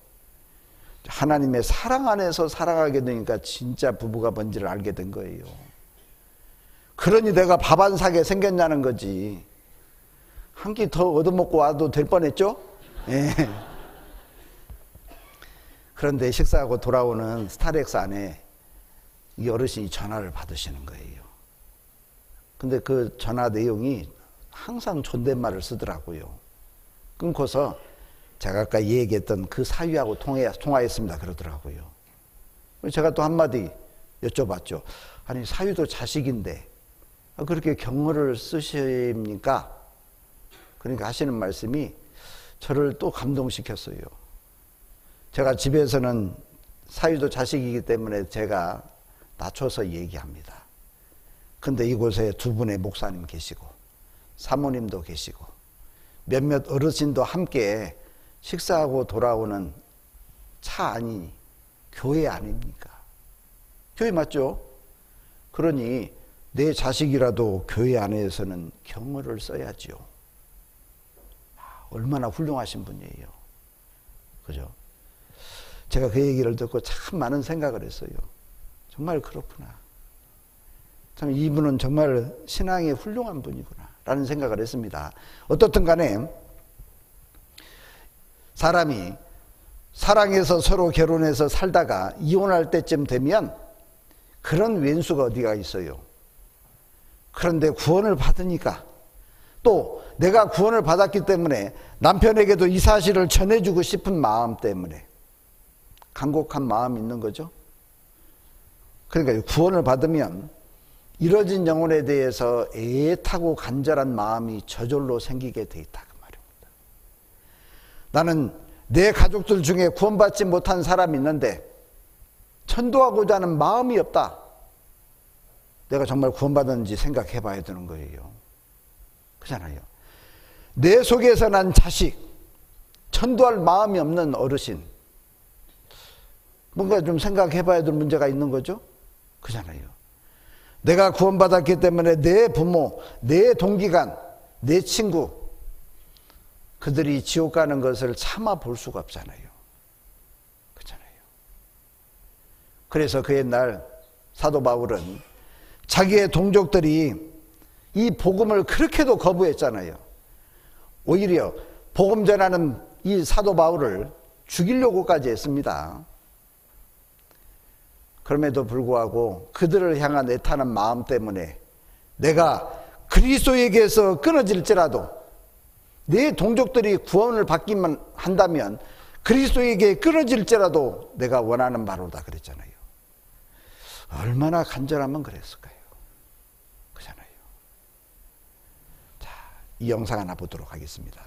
하나님의 사랑 안에서 사랑하게 되니까 진짜 부부가 뭔지를 알게 된 거예요. 그러니 내가 밥 안 사게 생겼냐는 거지. 한 끼 더 얻어먹고 와도 될 뻔했죠? 예. 그런데 식사하고 돌아오는 스타렉스 안에 이 어르신이 전화를 받으시는 거예요. 근데 그 전화 내용이 항상 존댓말을 쓰더라고요. 끊고서 제가 아까 얘기했던 그 사위하고 통화했습니다 그러더라고요. 제가 또 한마디 여쭤봤죠. 아니 사위도 자식인데 그렇게 경어를 쓰십니까? 그러니까 하시는 말씀이 저를 또 감동시켰어요. 제가 집에서는 사위도 자식이기 때문에 제가 낮춰서 얘기합니다. 근데 이곳에 두 분의 목사님 계시고 사모님도 계시고 몇몇 어르신도 함께 식사하고 돌아오는 차 안이 교회 아닙니까? 교회 맞죠? 그러니 내 자식이라도 교회 안에서는 경어를 써야지요. 얼마나 훌륭하신 분이에요. 그죠? 제가 그 얘기를 듣고 참 많은 생각을 했어요. 정말 그렇구나. 참 이분은 정말 신앙이 훌륭한 분이구나 라는 생각을 했습니다. 어떻든 간에 사람이 사랑해서 서로 결혼해서 살다가 이혼할 때쯤 되면 그런 왼수가 어디가 있어요. 그런데 구원을 받으니까 또 내가 구원을 받았기 때문에 남편에게도 이 사실을 전해주고 싶은 마음 때문에 간곡한 마음이 있는 거죠. 그러니까 구원을 받으면 이뤄진 영혼에 대해서 애타고 간절한 마음이 저절로 생기게 돼 있다 그 말입니다. 나는 내 가족들 중에 구원받지 못한 사람이 있는데 전도하고자 하는 마음이 없다. 내가 정말 구원받았는지 생각해 봐야 되는 거예요. 그렇잖아요. 내 속에서 난 자식, 전도할 마음이 없는 어르신, 뭔가 좀 생각해 봐야 될 문제가 있는 거죠. 그렇잖아요. 내가 구원받았기 때문에 내 부모, 내 동기간, 내 친구, 그들이 지옥 가는 것을 참아 볼 수가 없잖아요. 그렇잖아요. 그래서 그 옛날 사도 바울은 자기의 동족들이 이 복음을 그렇게도 거부했잖아요. 오히려 복음 전하는 이 사도 바울을 죽이려고까지 했습니다. 그럼에도 불구하고 그들을 향한 애타는 마음 때문에 내가 그리스도에게서 끊어질지라도 내 동족들이 구원을 받기만 한다면 그리스도에게 끊어질지라도 내가 원하는 바로다 그랬잖아요. 얼마나 간절하면 그랬을까요? 그렇잖아요. 자, 이 영상 하나 보도록 하겠습니다.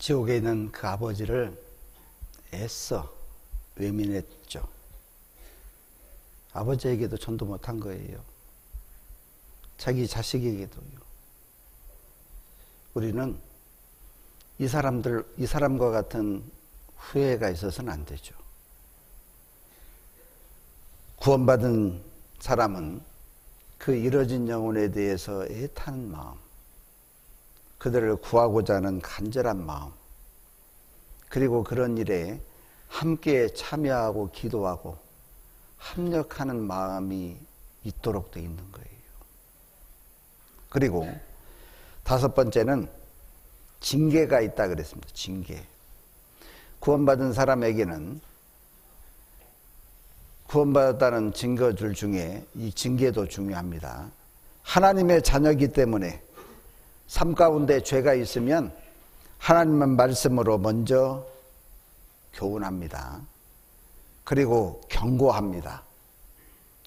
지옥에 있는 그 아버지를 애써 외면했죠. 아버지에게도 전도 못한 거예요. 자기 자식에게도요. 우리는 이 사람과 같은 후회가 있어서는 안 되죠. 구원받은 사람은 그 잃어진 영혼에 대해서 애타는 마음, 그들을 구하고자 하는 간절한 마음, 그리고 그런 일에 함께 참여하고 기도하고 합력하는 마음이 있도록 되어 있는 거예요. 그리고 다섯 번째는 징계가 있다 그랬습니다. 징계. 구원받은 사람에게는 구원받았다는 증거들 중에 이 징계도 중요합니다. 하나님의 자녀이기 때문에 삶 가운데 죄가 있으면 하나님의 말씀으로 먼저 교훈합니다. 그리고 경고합니다.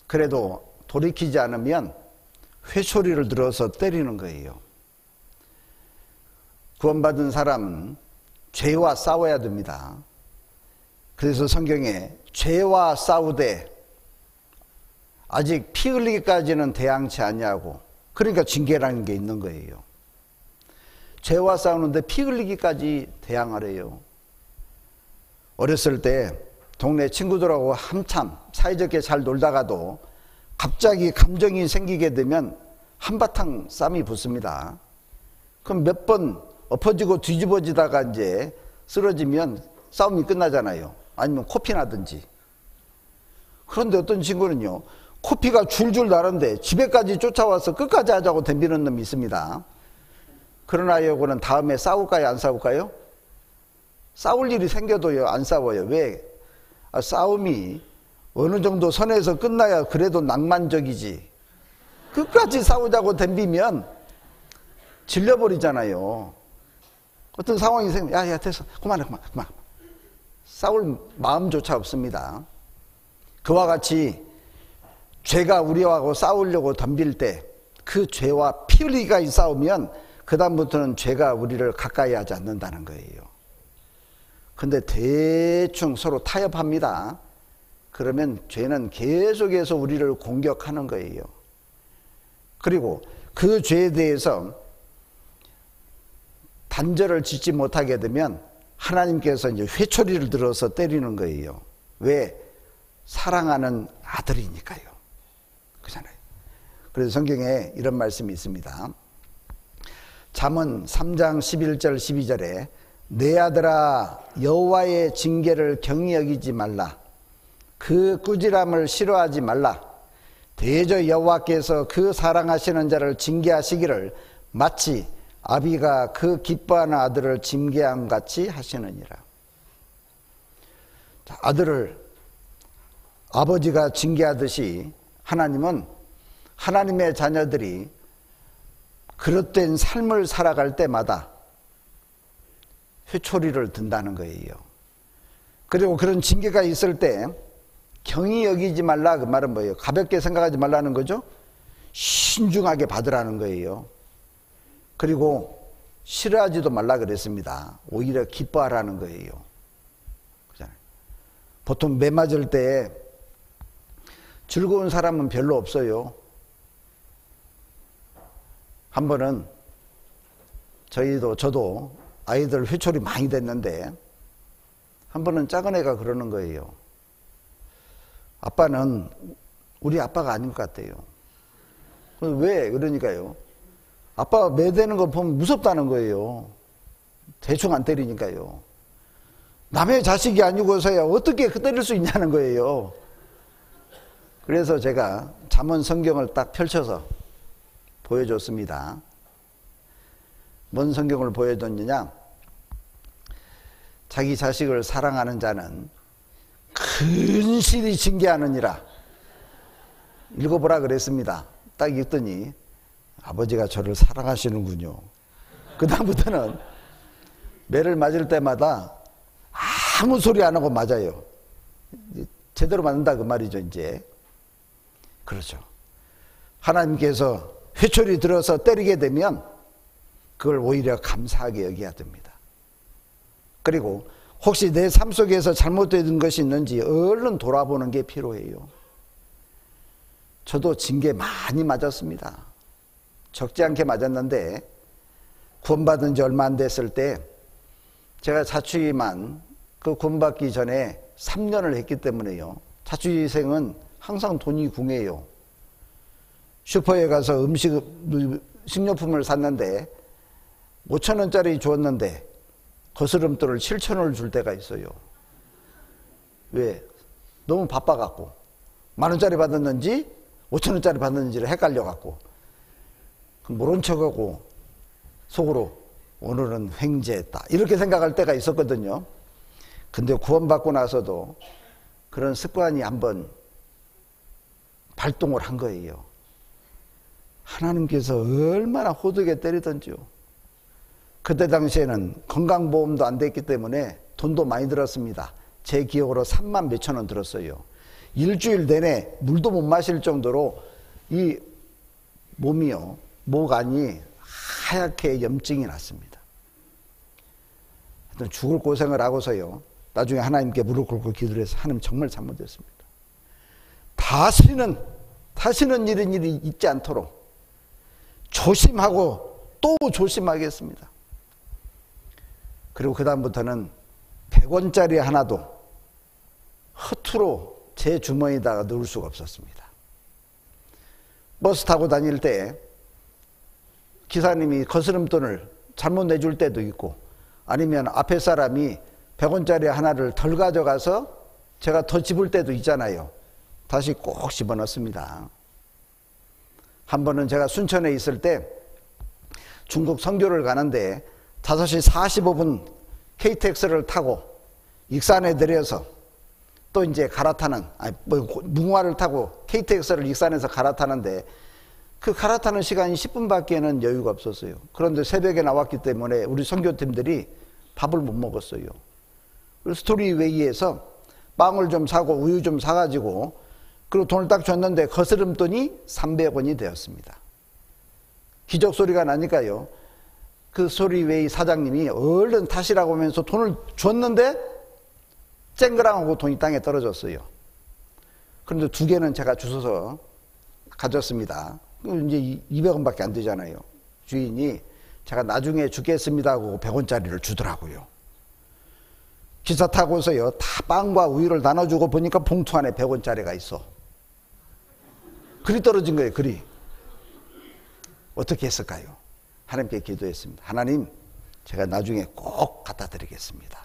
그래도 돌이키지 않으면 회초리를 들어서 때리는 거예요. 구원받은 사람은 죄와 싸워야 됩니다. 그래서 성경에 죄와 싸우되 아직 피 흘리기까지는 대항치 아니하고, 그러니까 징계라는 게 있는 거예요. 죄와 싸우는데 피 흘리기까지 대항하래요. 어렸을 때 동네 친구들하고 한참 사이좋게 잘 놀다가도 갑자기 감정이 생기게 되면 한바탕 쌈이 붙습니다. 그럼 몇 번 엎어지고 뒤집어지다가 이제 쓰러지면 싸움이 끝나잖아요. 아니면 코피 나든지. 그런데 어떤 친구는요, 코피가 줄줄 나는데 집에까지 쫓아와서 끝까지 하자고 덤비는 놈이 있습니다. 그런 아이하고는 다음에 싸울까요, 안 싸울까요? 싸울 일이 생겨도요, 안 싸워요. 왜? 싸움이 어느 정도 선에서 끝나야 그래도 낭만적이지. 끝까지 싸우자고 덤비면 질려버리잖아요. 어떤 상황이 생기면 야 됐어, 그만해. 싸울 마음조차 없습니다. 그와 같이 죄가 우리하고 싸우려고 덤빌 때 그 죄와 피 흘리기가 싸우면 그 다음부터는 죄가 우리를 가까이 하지 않는다는 거예요. 근데 대충 서로 타협합니다. 그러면 죄는 계속해서 우리를 공격하는 거예요. 그리고 그 죄에 대해서 단절을 짓지 못하게 되면 하나님께서 이제 회초리를 들어서 때리는 거예요. 왜? 사랑하는 아들이니까요. 그잖아요. 그래서 성경에 이런 말씀이 있습니다. 잠언 3장 11절 12절에 내 아들아 여호와의 징계를 경히 여기지 말라. 그 꾸지람을 싫어하지 말라. 대저 여호와께서 그 사랑하시는 자를 징계하시기를 마치 아비가 그 기뻐하는 아들을 징계함 같이 하시느니라. 아들을 아버지가 징계하듯이 하나님은 하나님의 자녀들이 그릇된 삶을 살아갈 때마다 회초리를 든다는 거예요. 그리고 그런 징계가 있을 때 경히 여기지 말라. 그 말은 뭐예요? 가볍게 생각하지 말라는 거죠. 신중하게 받으라는 거예요. 그리고 싫어하지도 말라 그랬습니다. 오히려 기뻐하라는 거예요. 그렇잖아요. 보통 매 맞을 때 즐거운 사람은 별로 없어요. 한 번은 저도 아이들 회초리 많이 됐는데 한 번은 작은 애가 그러는 거예요. 아빠는 우리 아빠가 아닌 것 같아요. 왜? 그러니까요. 아빠가 매대는 거 보면 무섭다는 거예요. 대충 안 때리니까요. 남의 자식이 아니고서야 어떻게 때릴 수 있냐는 거예요. 그래서 제가 잠언 성경을 딱 펼쳐서 보여줬습니다. 뭔 성경을 보여줬느냐? 자기 자식을 사랑하는 자는 근실히 징계하느니라. 읽어보라 그랬습니다. 딱 읽더니 아버지가 저를 사랑하시는군요. 그 다음부터는 매를 맞을 때마다 아무 소리 안 하고 맞아요. 제대로 맞는다 그 말이죠. 이제 그렇죠. 하나님께서 회초리 들어서 때리게 되면 그걸 오히려 감사하게 여겨야 됩니다. 그리고 혹시 내 삶 속에서 잘못된 것이 있는지 얼른 돌아보는 게 필요해요. 저도 징계 많이 맞았습니다. 적지 않게 맞았는데 구원받은 지 얼마 안 됐을 때 제가 자취만 그 구원받기 전에 3년을 했기 때문에요. 자취생은 항상 돈이 궁해요. 슈퍼에 가서 식료품을 샀는데 5,000원짜리 주었는데 거스름돈을 7,000원을 줄 때가 있어요. 왜? 너무 바빠갖고 10,000원짜리 받았는지 5,000원짜리 받았는지를 헷갈려갖고 모른 척하고 속으로 오늘은 횡재했다 이렇게 생각할 때가 있었거든요. 근데 구원받고 나서도 그런 습관이 한번 발동을 한 거예요. 하나님께서 얼마나 호되게 때리던지요. 그때 당시에는 건강보험도 안 됐기 때문에 돈도 많이 들었습니다. 제 기억으로 3만 몇천 원 들었어요. 일주일 내내 물도 못 마실 정도로 이 몸이요, 목 안이 하얗게 염증이 났습니다. 죽을 고생을 하고서요, 나중에 하나님께 무릎 꿇고 기도를 해서 하나님 정말 잘못했습니다. 다시는 이런 일이 있지 않도록 조심하고 또 조심하겠습니다. 그리고 그 다음부터는 100원짜리 하나도 허투루 제 주머니에다가 넣을 수가 없었습니다. 버스 타고 다닐 때 기사님이 거스름돈을 잘못 내줄 때도 있고, 아니면 앞에 사람이 100원짜리 하나를 덜 가져가서 제가 더 집을 때도 있잖아요. 다시 꼭 집어넣습니다. 한 번은 제가 순천에 있을 때 중국 선교를 가는데 5시 45분 KTX를 타고 익산에 내려서 또 이제 갈아타는, 무궁화를 타고 KTX를 익산에서 갈아타는데 그 갈아타는 시간이 10분밖에는 여유가 없었어요. 그런데 새벽에 나왔기 때문에 우리 선교팀들이 밥을 못 먹었어요. 그래서 스토리웨이에서 빵을 좀 사고 우유 좀 사가지고, 그리고 돈을 딱 줬는데 거스름돈이 300원이 되었습니다. 기적 소리가 나니까요, 그 스토리웨이 사장님이 얼른 타시라고 하면서 돈을 줬는데 쨍그랑하고 돈이 땅에 떨어졌어요. 그런데 2개는 제가 주워서 가졌습니다. 이제 200원밖에 안 되잖아요. 주인이 제가 나중에 주겠습니다 하고 100원짜리를 주더라고요. 기차 타고서요, 다 빵과 우유를 나눠주고 보니까 봉투 안에 100원짜리가 있어. 글이 떨어진 거예요, 글이. 어떻게 했을까요? 하나님께 기도했습니다. 하나님, 제가 나중에 꼭 갖다 드리겠습니다.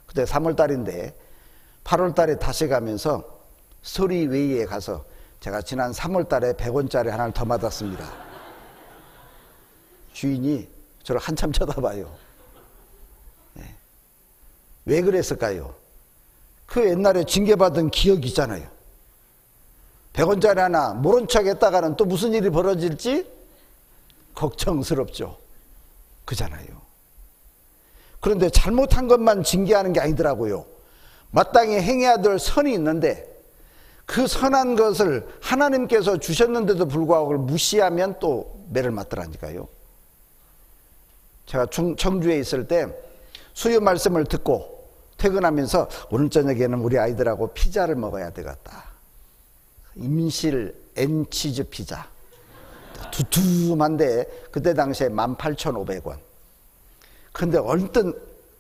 그때 3월달인데 8월달에 다시 가면서 스토리웨이에 가서 제가 지난 3월달에 100원짜리 하나를 더 받았습니다. 주인이 저를 한참 쳐다봐요. 네. 왜 그랬을까요? 그 옛날에 징계받은 기억이 있잖아요. 100원짜리 하나 모른 척 했다가는 또 무슨 일이 벌어질지 걱정스럽죠. 그잖아요. 그런데 잘못한 것만 징계하는 게 아니더라고요. 마땅히 행해야 될 선이 있는데 그 선한 것을 하나님께서 주셨는데도 불구하고 그걸 무시하면 또 매를 맞더라니까요. 제가 청주에 있을 때 수요 말씀을 듣고 퇴근하면서 오늘 저녁에는 우리 아이들하고 피자를 먹어야 되겠다. 임실 앤치즈 피자. 두툼한데 그때 당시에 18,500원. 근데 얼른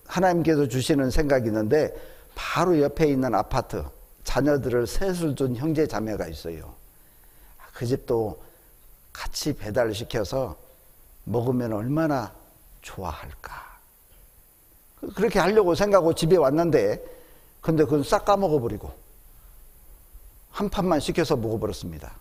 하나님께서 주시는 생각이 있는데 바로 옆에 있는 아파트 자녀들을 셋을 둔 형제 자매가 있어요. 그 집도 같이 배달시켜서 먹으면 얼마나 좋아할까. 그렇게 하려고 생각하고 집에 왔는데 근데 그건 싹 까먹어버리고 한 판만 시켜서 먹어버렸습니다.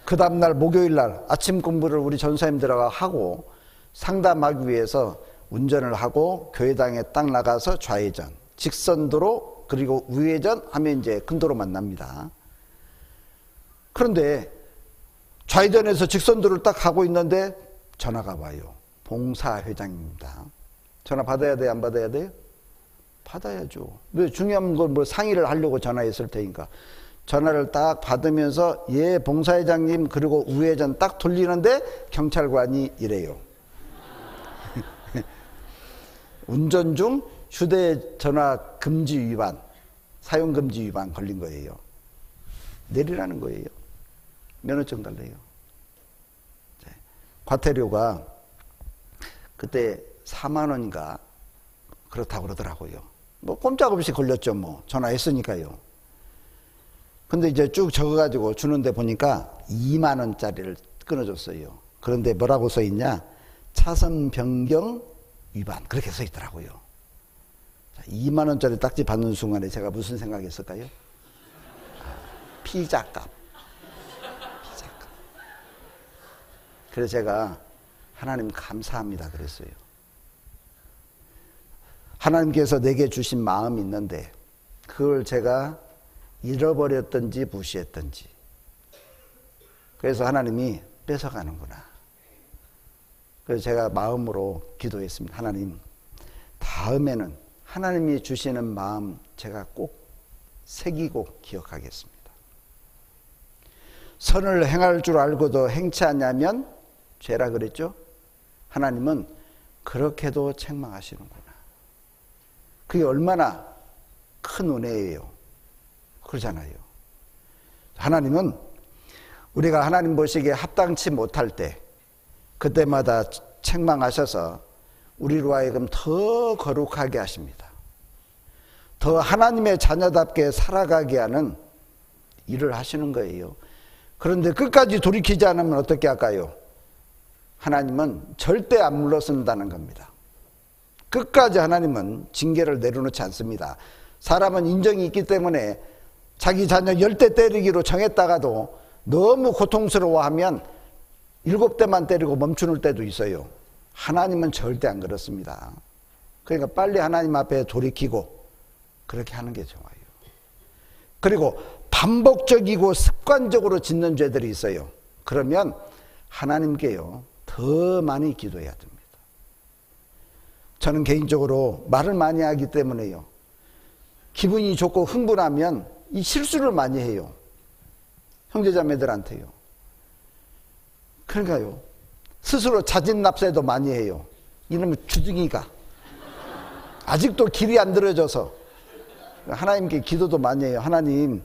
그 다음날 목요일날 아침 공부를 우리 전사님들하고 하고 상담하기 위해서 운전을 하고 교회당에 딱 나가서 좌회전, 직선도로 그리고 우회전 하면 이제 근도로 만납니다. 그런데 좌회전에서 직선도로를 딱 가고 있는데 전화가 와요. 봉사회장입니다. 전화 받아야 돼요? 안 받아야 돼요? 받아야죠. 왜 중요한 걸 뭐 상의를 하려고 전화했을 테니까. 전화를 딱 받으면서 예 봉사회장님 그리고 우회전 딱 돌리는데 경찰관이 이래요. 운전 중 휴대전화 금지 위반, 사용 금지 위반 걸린 거예요. 내리라는 거예요. 면허증 달래요. 과태료가 그때 4만 원인가 그렇다고 그러더라고요. 뭐 꼼짝없이 걸렸죠. 뭐 전화했으니까요. 근데 이제 쭉 적어가지고 주는데 보니까 2만 원짜리를 끊어줬어요. 그런데 뭐라고 써 있냐? 차선 변경 위반 그렇게 써 있더라고요. 2만 원짜리 딱지 받는 순간에 제가 무슨 생각했을까요? 피자값. 그래서 제가 하나님 감사합니다 그랬어요. 하나님께서 내게 주신 마음이 있는데 그걸 제가 잃어버렸든지 무시했든지 그래서 하나님이 뺏어가는구나. 그래서 제가 마음으로 기도했습니다. 하나님, 다음에는 하나님이 주시는 마음 제가 꼭 새기고 기억하겠습니다. 선을 행할 줄 알고도 행치 않냐면 죄라 그랬죠? 하나님은 그렇게도 책망하시는구나. 그게 얼마나 큰 은혜예요. 그러잖아요. 하나님은 우리가 하나님 보시기에 합당치 못할 때 그때마다 책망하셔서 우리로 하여금 더 거룩하게 하십니다. 더 하나님의 자녀답게 살아가게 하는 일을 하시는 거예요. 그런데 끝까지 돌이키지 않으면 어떻게 할까요? 하나님은 절대 안 물러선다는 겁니다. 끝까지 하나님은 징계를 내려놓지 않습니다. 사람은 인정이 있기 때문에 자기 자녀 10대 때리기로 정했다가도 너무 고통스러워하면 7대만 때리고 멈추는 때도 있어요. 하나님은 절대 안 그렇습니다. 그러니까 빨리 하나님 앞에 돌이키고 그렇게 하는 게 좋아요. 그리고 반복적이고 습관적으로 짓는 죄들이 있어요. 그러면 하나님께요 더 많이 기도해야 됩니다. 저는 개인적으로 말을 많이 하기 때문에요 기분이 좋고 흥분하면 이 실수를 많이 해요. 형제자매들한테요. 그러니까요 스스로 자진납세도 많이 해요. 이놈의 주둥이가 아직도 길이 안 들어져서 하나님께 기도도 많이 해요. 하나님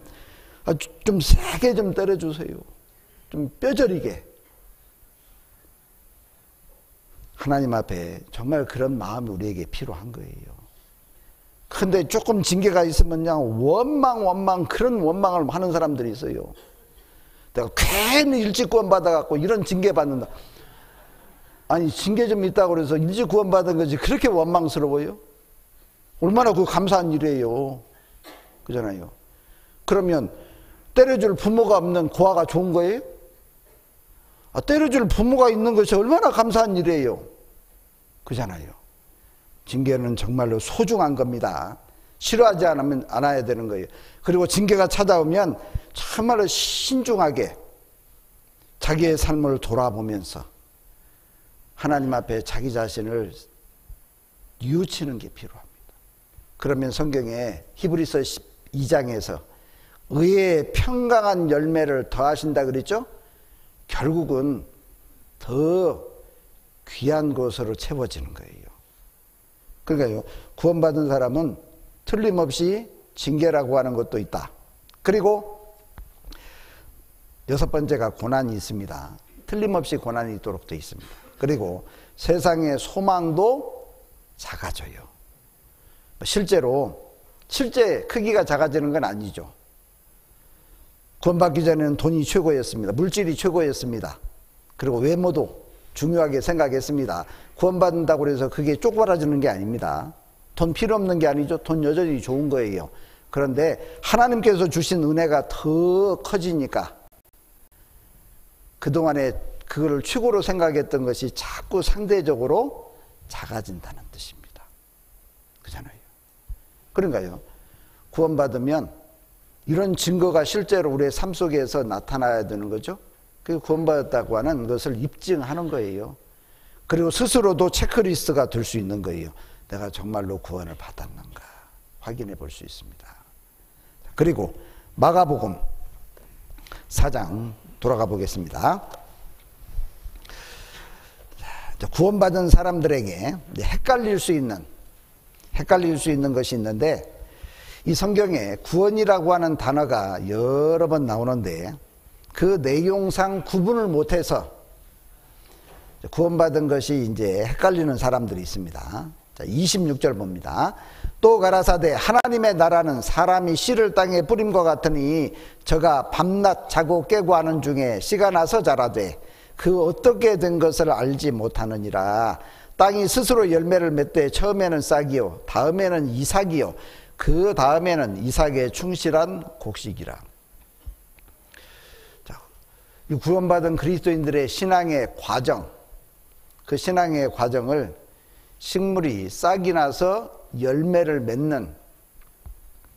좀 세게 좀 때려주세요. 좀 뼈저리게. 하나님 앞에 정말 그런 마음이 우리에게 필요한 거예요. 근데 조금 징계가 있으면 그냥 원망 그런 원망을 하는 사람들이 있어요. 내가 괜히 일찍 구원 받아갖고 이런 징계 받는다. 아니 징계 좀 있다고 그래서 일찍 구원 받은 거지 그렇게 원망스러워요? 얼마나 그 감사한 일이에요. 그잖아요. 그러면 때려줄 부모가 없는 고아가 좋은 거예요? 때려줄 부모가 있는 것이 얼마나 감사한 일이에요. 그잖아요. 징계는 정말로 소중한 겁니다. 싫어하지 않아야 되는 거예요. 그리고 징계가 찾아오면 정말로 신중하게 자기의 삶을 돌아보면서 하나님 앞에 자기 자신을 뉘우치는 게 필요합니다. 그러면 성경에 히브리서 12장에서 의의 평강한 열매를 더하신다 그랬죠? 결국은 더 귀한 것으로 채워지는 거예요. 그러니까요, 구원받은 사람은 틀림없이 징계라고 하는 것도 있다. 그리고 6번째가 고난이 있습니다. 틀림없이 고난이 있도록 되어 있습니다. 그리고 세상의 소망도 작아져요. 실제 크기가 작아지는 건 아니죠. 구원받기 전에는 돈이 최고였습니다. 물질이 최고였습니다. 그리고 외모도 중요하게 생각했습니다. 구원받는다고 해서 그게 쪼그라지는 게 아닙니다. 돈 필요 없는 게 아니죠. 돈 여전히 좋은 거예요. 그런데 하나님께서 주신 은혜가 더 커지니까 그동안에 그거를 최고로 생각했던 것이 자꾸 상대적으로 작아진다는 뜻입니다. 그렇잖아요. 그러니까요. 구원받으면 이런 증거가 실제로 우리의 삶 속에서 나타나야 되는 거죠. 그 구원받았다고 하는 것을 입증하는 거예요. 그리고 스스로도 체크리스트가 될 수 있는 거예요. 내가 정말로 구원을 받았는가 확인해 볼 수 있습니다. 그리고 마가복음 4장 돌아가 보겠습니다. 구원받은 사람들에게 헷갈릴 수 있는 헷갈릴 수 있는 것이 있는데, 이 성경에 구원이라고 하는 단어가 여러 번 나오는데 그 내용상 구분을 못해서 구원받은 것이 이제 헷갈리는 사람들이 있습니다. 자, 26절 봅니다. 또 가라사대 하나님의 나라는 사람이 씨를 땅에 뿌림과 같으니 저가 밤낮 자고 깨고 하는 중에 씨가 나서 자라되 그 어떻게 된 것을 알지 못하느니라. 땅이 스스로 열매를 맺되 처음에는 싹이요 다음에는 이삭이요 그 다음에는 이삭의 충실한 곡식이라. 자, 이 구원받은 그리스도인들의 신앙의 과정, 그 신앙의 과정을 식물이 싹이 나서 열매를 맺는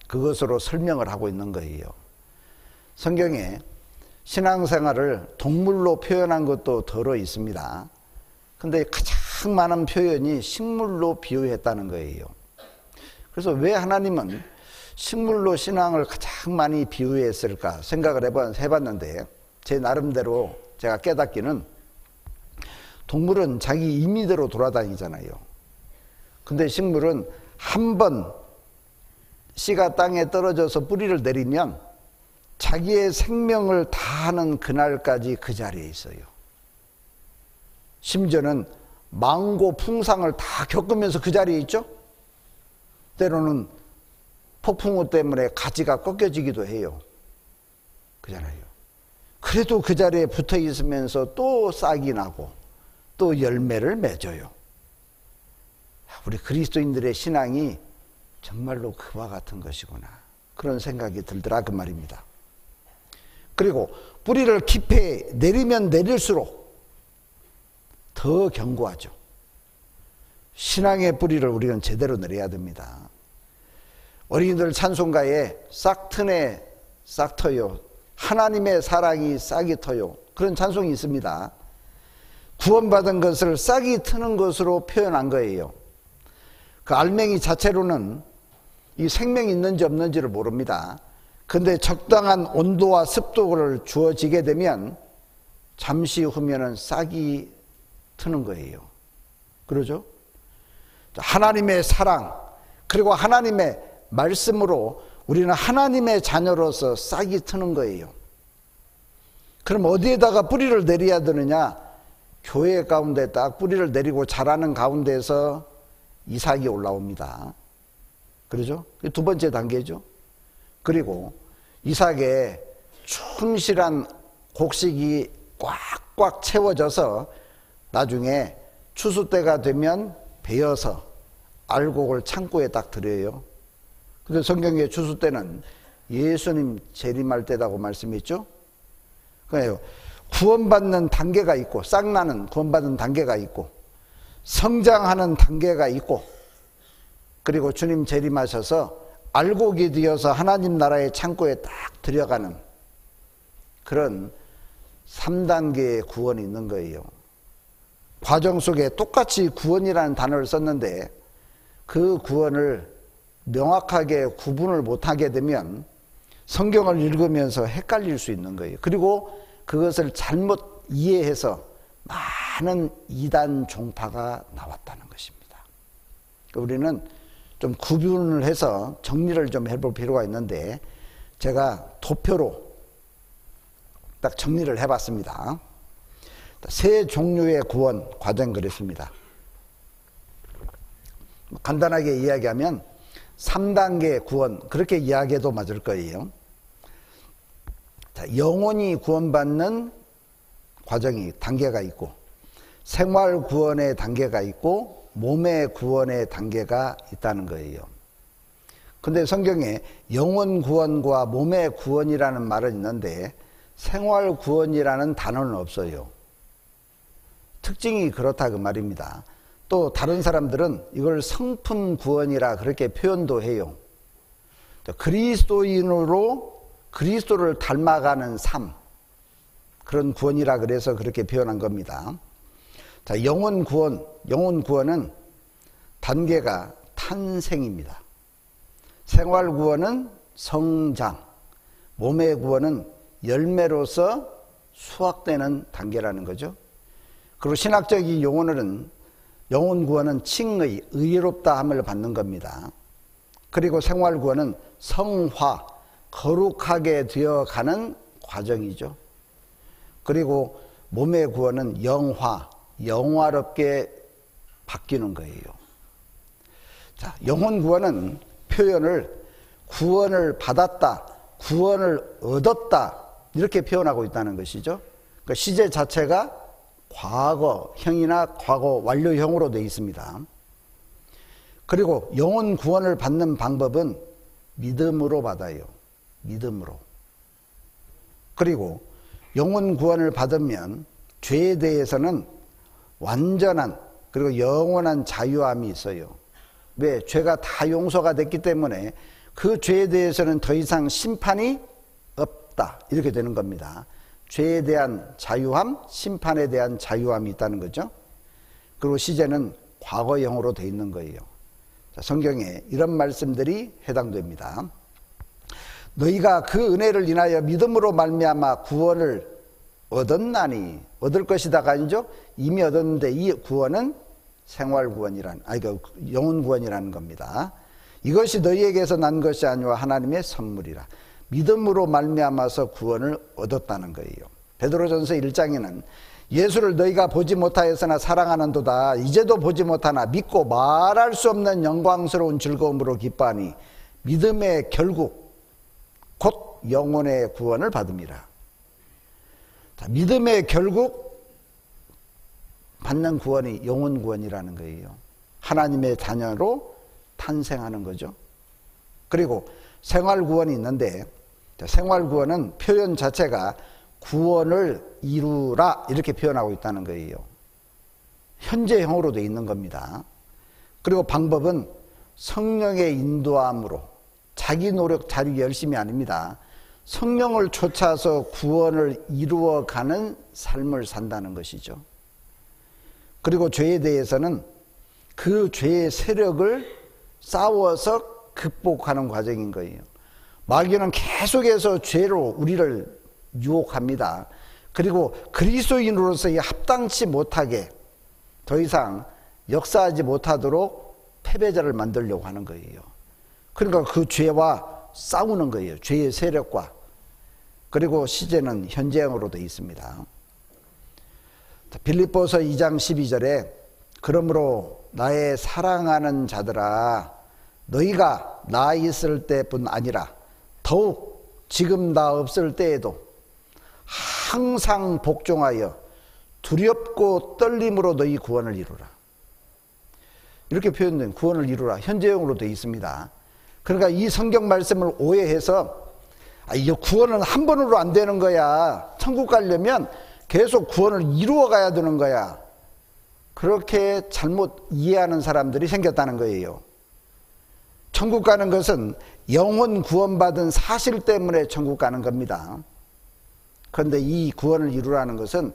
그것으로 설명을 하고 있는 거예요. 성경에 신앙생활을 동물로 표현한 것도 더러 있습니다. 근데 가장 많은 표현이 식물로 비유했다는 거예요. 그래서 왜 하나님은 식물로 신앙을 가장 많이 비유했을까 생각을 해봤는데, 제 나름대로 제가 깨닫기는 동물은 자기 임의대로 돌아다니잖아요. 근데 식물은 한 번 씨가 땅에 떨어져서 뿌리를 내리면 자기의 생명을 다하는 그날까지 그 자리에 있어요. 심지어는 망고 풍상을 다 겪으면서 그 자리에 있죠. 때로는 폭풍우 때문에 가지가 꺾여지기도 해요. 그잖아요. 그래도 그 자리에 붙어 있으면서 또 싹이 나고 또 열매를 맺어요. 우리 그리스도인들의 신앙이 정말로 그와 같은 것이구나, 그런 생각이 들더라 그 말입니다. 그리고 뿌리를 깊이 내리면 내릴수록 더 견고하죠. 신앙의 뿌리를 우리는 제대로 내려야 됩니다. 어린이들 찬송가에 싹 트네 싹 터요, 하나님의 사랑이 싹이 터요, 그런 찬송이 있습니다. 구원받은 것을 싹이 트는 것으로 표현한 거예요. 그 알맹이 자체로는 이 생명이 있는지 없는지를 모릅니다. 근데 적당한 온도와 습도를 주어지게 되면 잠시 후면은 싹이 트는 거예요. 그러죠? 하나님의 사랑 그리고 하나님의 말씀으로 우리는 하나님의 자녀로서 싹이 트는 거예요. 그럼 어디에다가 뿌리를 내려야 되느냐? 교회 가운데 딱 뿌리를 내리고 자라는 가운데서 이삭이 올라옵니다. 그러죠? 두 번째 단계죠. 그리고 이삭의 충실한 곡식이 꽉꽉 채워져서 나중에 추수 때가 되면 베어서 알곡을 창고에 딱 들여요. 근데 성경의 추수 때는 예수님 재림할 때라고 말씀했죠. 그래요. 구원받는 단계가 있고, 싹나는 구원받는 단계가 있고, 성장하는 단계가 있고, 그리고 주님 재림하셔서 알곡이 되어서 하나님 나라의 창고에 딱 들여가는 그런 3단계의 구원이 있는 거예요. 과정 속에 똑같이 구원이라는 단어를 썼는데 그 구원을 명확하게 구분을 못하게 되면 성경을 읽으면서 헷갈릴 수 있는 거예요. 그리고 그것을 잘못 이해해서 많은 이단 종파가 나왔다는 것입니다. 우리는 좀 구분을 해서 정리를 좀 해볼 필요가 있는데, 제가 도표로 딱 정리를 해봤습니다. 세 종류의 구원 과정 그랬습니다. 간단하게 이야기하면 3단계 구원, 그렇게 이야기해도 맞을 거예요. 자, 영혼이 구원받는 과정이 단계가 있고, 생활 구원의 단계가 있고, 몸의 구원의 단계가 있다는 거예요. 근데 성경에 영혼 구원과 몸의 구원이라는 말은 있는데 생활 구원이라는 단어는 없어요. 특징이 그렇다 그 말입니다. 또 다른 사람들은 이걸 성품 구원이라 그렇게 표현도 해요. 그리스도인으로 그리스도를 닮아가는 삶, 그런 구원이라 그래서 그렇게 표현한 겁니다. 자, 영혼 구원은 단계가 탄생입니다. 생활 구원은 성장, 몸의 구원은 열매로서 수확되는 단계라는 거죠. 그리고 신학적인 용어는 영혼 구원은 칭의, 의롭다함을 받는 겁니다. 그리고 생활 구원은 성화, 거룩하게 되어가는 과정이죠. 그리고 몸의 구원은 영화, 영화롭게 바뀌는 거예요. 자, 영혼 구원은 표현을 구원을 받았다, 구원을 얻었다 이렇게 표현하고 있다는 것이죠. 그러니까 시제 자체가 과거형이나 과거 완료형으로 되어 있습니다. 그리고 영혼 구원을 받는 방법은 믿음으로 받아요. 믿음으로. 그리고 영혼 구원을 받으면 죄에 대해서는 완전한 그리고 영원한 자유함이 있어요. 왜? 죄가 다 용서가 됐기 때문에 그 죄에 대해서는 더 이상 심판이 없다 이렇게 되는 겁니다. 죄에 대한 자유함, 심판에 대한 자유함이 있다는 거죠. 그리고 시제는 과거형으로 되어 있는 거예요. 자, 성경에 이런 말씀들이 해당됩니다. 너희가 그 은혜를 인하여 믿음으로 말미암아 구원을 얻었나니, 얻을 것이다가 아니죠. 이미 얻었는데 이 구원은 생활 구원이란, 영혼 구원이라는 겁니다. 이것이 너희에게서 난 것이 아니와 하나님의 선물이라. 믿음으로 말미암아서 구원을 얻었다는 거예요. 베드로전서 1장에는 예수를 너희가 보지 못하였으나 사랑하는도다. 이제도 보지 못하나 믿고 말할 수 없는 영광스러운 즐거움으로 기뻐하니 믿음의 결국 곧 영혼의 구원을 받음이라. 자, 믿음의 결국 받는 구원이 영혼 구원이라는 거예요. 하나님의 자녀로 탄생하는 거죠. 그리고 생활 구원이 있는데 생활 구원은 표현 자체가 구원을 이루라 이렇게 표현하고 있다는 거예요. 현재형으로 되어 있는 겁니다. 그리고 방법은 성령의 인도함으로 자기 노력, 자기 열심이 아닙니다. 성령을 쫓아서 구원을 이루어가는 삶을 산다는 것이죠. 그리고 죄에 대해서는 그 죄의 세력을 싸워서 극복하는 과정인 거예요. 마귀는 계속해서 죄로 우리를 유혹합니다. 그리고 그리스도인으로서 합당치 못하게 더 이상 역사하지 못하도록 패배자를 만들려고 하는 거예요. 그러니까 그 죄와 싸우는 거예요. 죄의 세력과. 그리고 시제는 현재형으로 되어 있습니다. 빌립보서 2장 12절에 그러므로 나의 사랑하는 자들아 너희가 나 있을 때뿐 아니라 더욱 지금 나 없을 때에도 항상 복종하여 두렵고 떨림으로 너희 구원을 이루라. 이렇게 표현된 구원을 이루라. 현재형으로 되어 있습니다. 그러니까 이 성경 말씀을 오해해서 이 구원은 한 번으로 안 되는 거야. 천국 가려면 계속 구원을 이루어 가야 되는 거야. 그렇게 잘못 이해하는 사람들이 생겼다는 거예요. 천국 가는 것은 영혼 구원받은 사실 때문에 천국 가는 겁니다. 그런데 이 구원을 이루라는 것은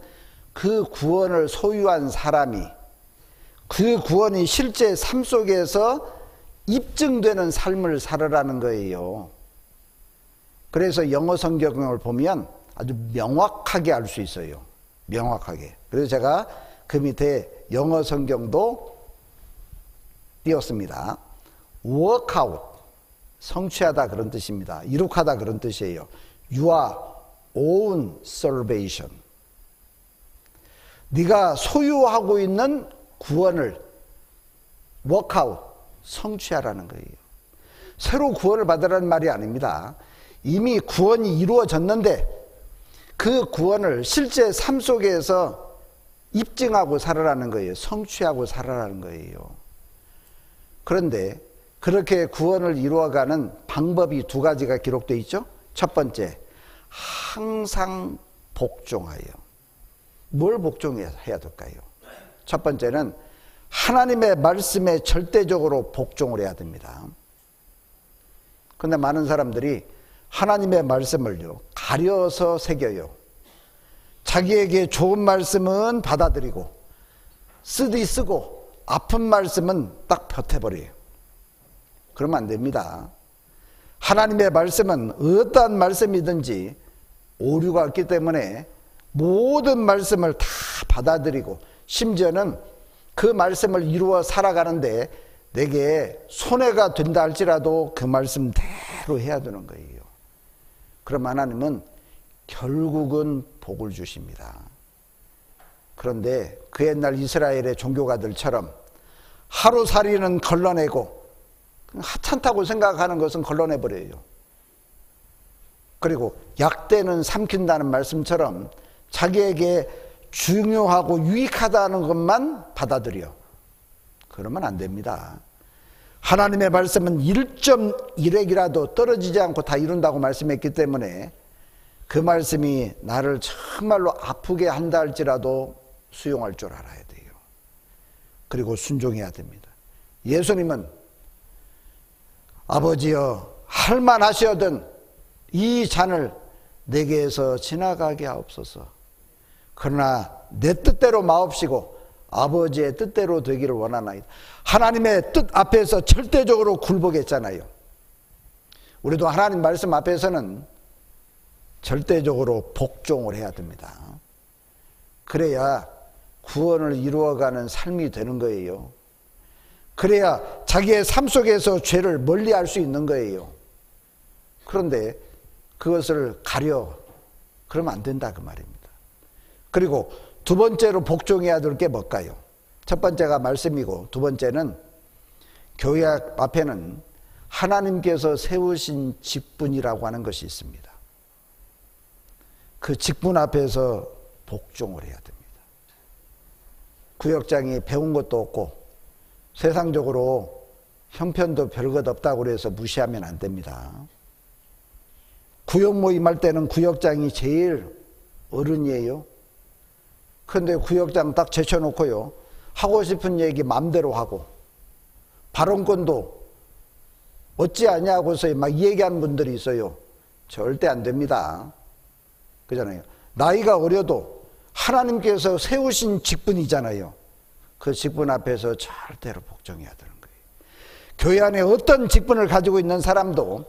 그 구원을 소유한 사람이 그 구원이 실제 삶 속에서 입증되는 삶을 살아라는 거예요. 그래서 영어 성경을 보면 아주 명확하게 알 수 있어요. 명확하게. 그래서 제가 그 밑에 영어 성경도 띄웠습니다. work out, 성취하다 그런 뜻입니다. 이룩하다 그런 뜻이에요. your own salvation. 네가 소유하고 있는 구원을 work out, 성취하라는 거예요. 새로 구원을 받으라는 말이 아닙니다. 이미 구원이 이루어졌는데 그 구원을 실제 삶 속에서 입증하고 살아라는 거예요. 성취하고 살아라는 거예요. 그런데 그렇게 구원을 이루어가는 방법이 두 가지가 기록되어 있죠. 첫 번째, 항상 복종하여. 뭘 복종해야 될까요? 첫 번째는 하나님의 말씀에 절대적으로 복종을 해야 됩니다. 그런데 많은 사람들이 하나님의 말씀을요 가려서 새겨요. 자기에게 좋은 말씀은 받아들이고 쓰고 아픈 말씀은 딱 벼태버려요. 그러면 안 됩니다. 하나님의 말씀은 어떠한 말씀이든지 오류가 없기 때문에 모든 말씀을 다 받아들이고 심지어는 그 말씀을 이루어 살아가는데 내게 손해가 된다 할지라도 그 말씀대로 해야 되는 거예요. 그럼 하나님은 결국은 복을 주십니다. 그런데 그 옛날 이스라엘의 종교가들처럼 하루살이는 걸러내고 하찮다고 생각하는 것은 걸러내버려요. 그리고 약대는 삼킨다는 말씀처럼 자기에게 중요하고 유익하다는 것만 받아들여. 그러면 안 됩니다. 하나님의 말씀은 1.1핵이라도 떨어지지 않고 다 이룬다고 말씀했기 때문에 그 말씀이 나를 정말로 아프게 한다 할지라도 수용할 줄 알아야 돼요. 그리고 순종해야 됩니다. 예수님은 아버지여 할만하시거든 이 잔을 내게에서 지나가게 하옵소서. 그러나 내 뜻대로 마옵시고 아버지의 뜻대로 되기를 원하나이다. 하나님의 뜻 앞에서 절대적으로 굴복했잖아요. 우리도 하나님 말씀 앞에서는 절대적으로 복종을 해야 됩니다. 그래야 구원을 이루어가는 삶이 되는 거예요. 그래야 자기의 삶 속에서 죄를 멀리할 수 있는 거예요. 그런데 그것을 가려 그러면 안 된다 그 말입니다. 그리고 두 번째로 복종해야 될 게 뭘까요? 첫 번째가 말씀이고 두 번째는 교회 앞에는 하나님께서 세우신 직분이라고 하는 것이 있습니다. 그 직분 앞에서 복종을 해야 됩니다. 구역장이 배운 것도 없고 세상적으로 형편도 별것 없다고 해서 무시하면 안 됩니다. 구역 모임할 때는 구역장이 제일 어른이에요. 그런데 구역장 딱 제쳐놓고요, 하고 싶은 얘기 마음대로 하고 발언권도 어찌 아냐고서 막 얘기하는 분들이 있어요. 절대 안 됩니다. 그잖아요. 나이가 어려도 하나님께서 세우신 직분이잖아요. 그 직분 앞에서 절대로 복종해야 되는 거예요. 교회 안에 어떤 직분을 가지고 있는 사람도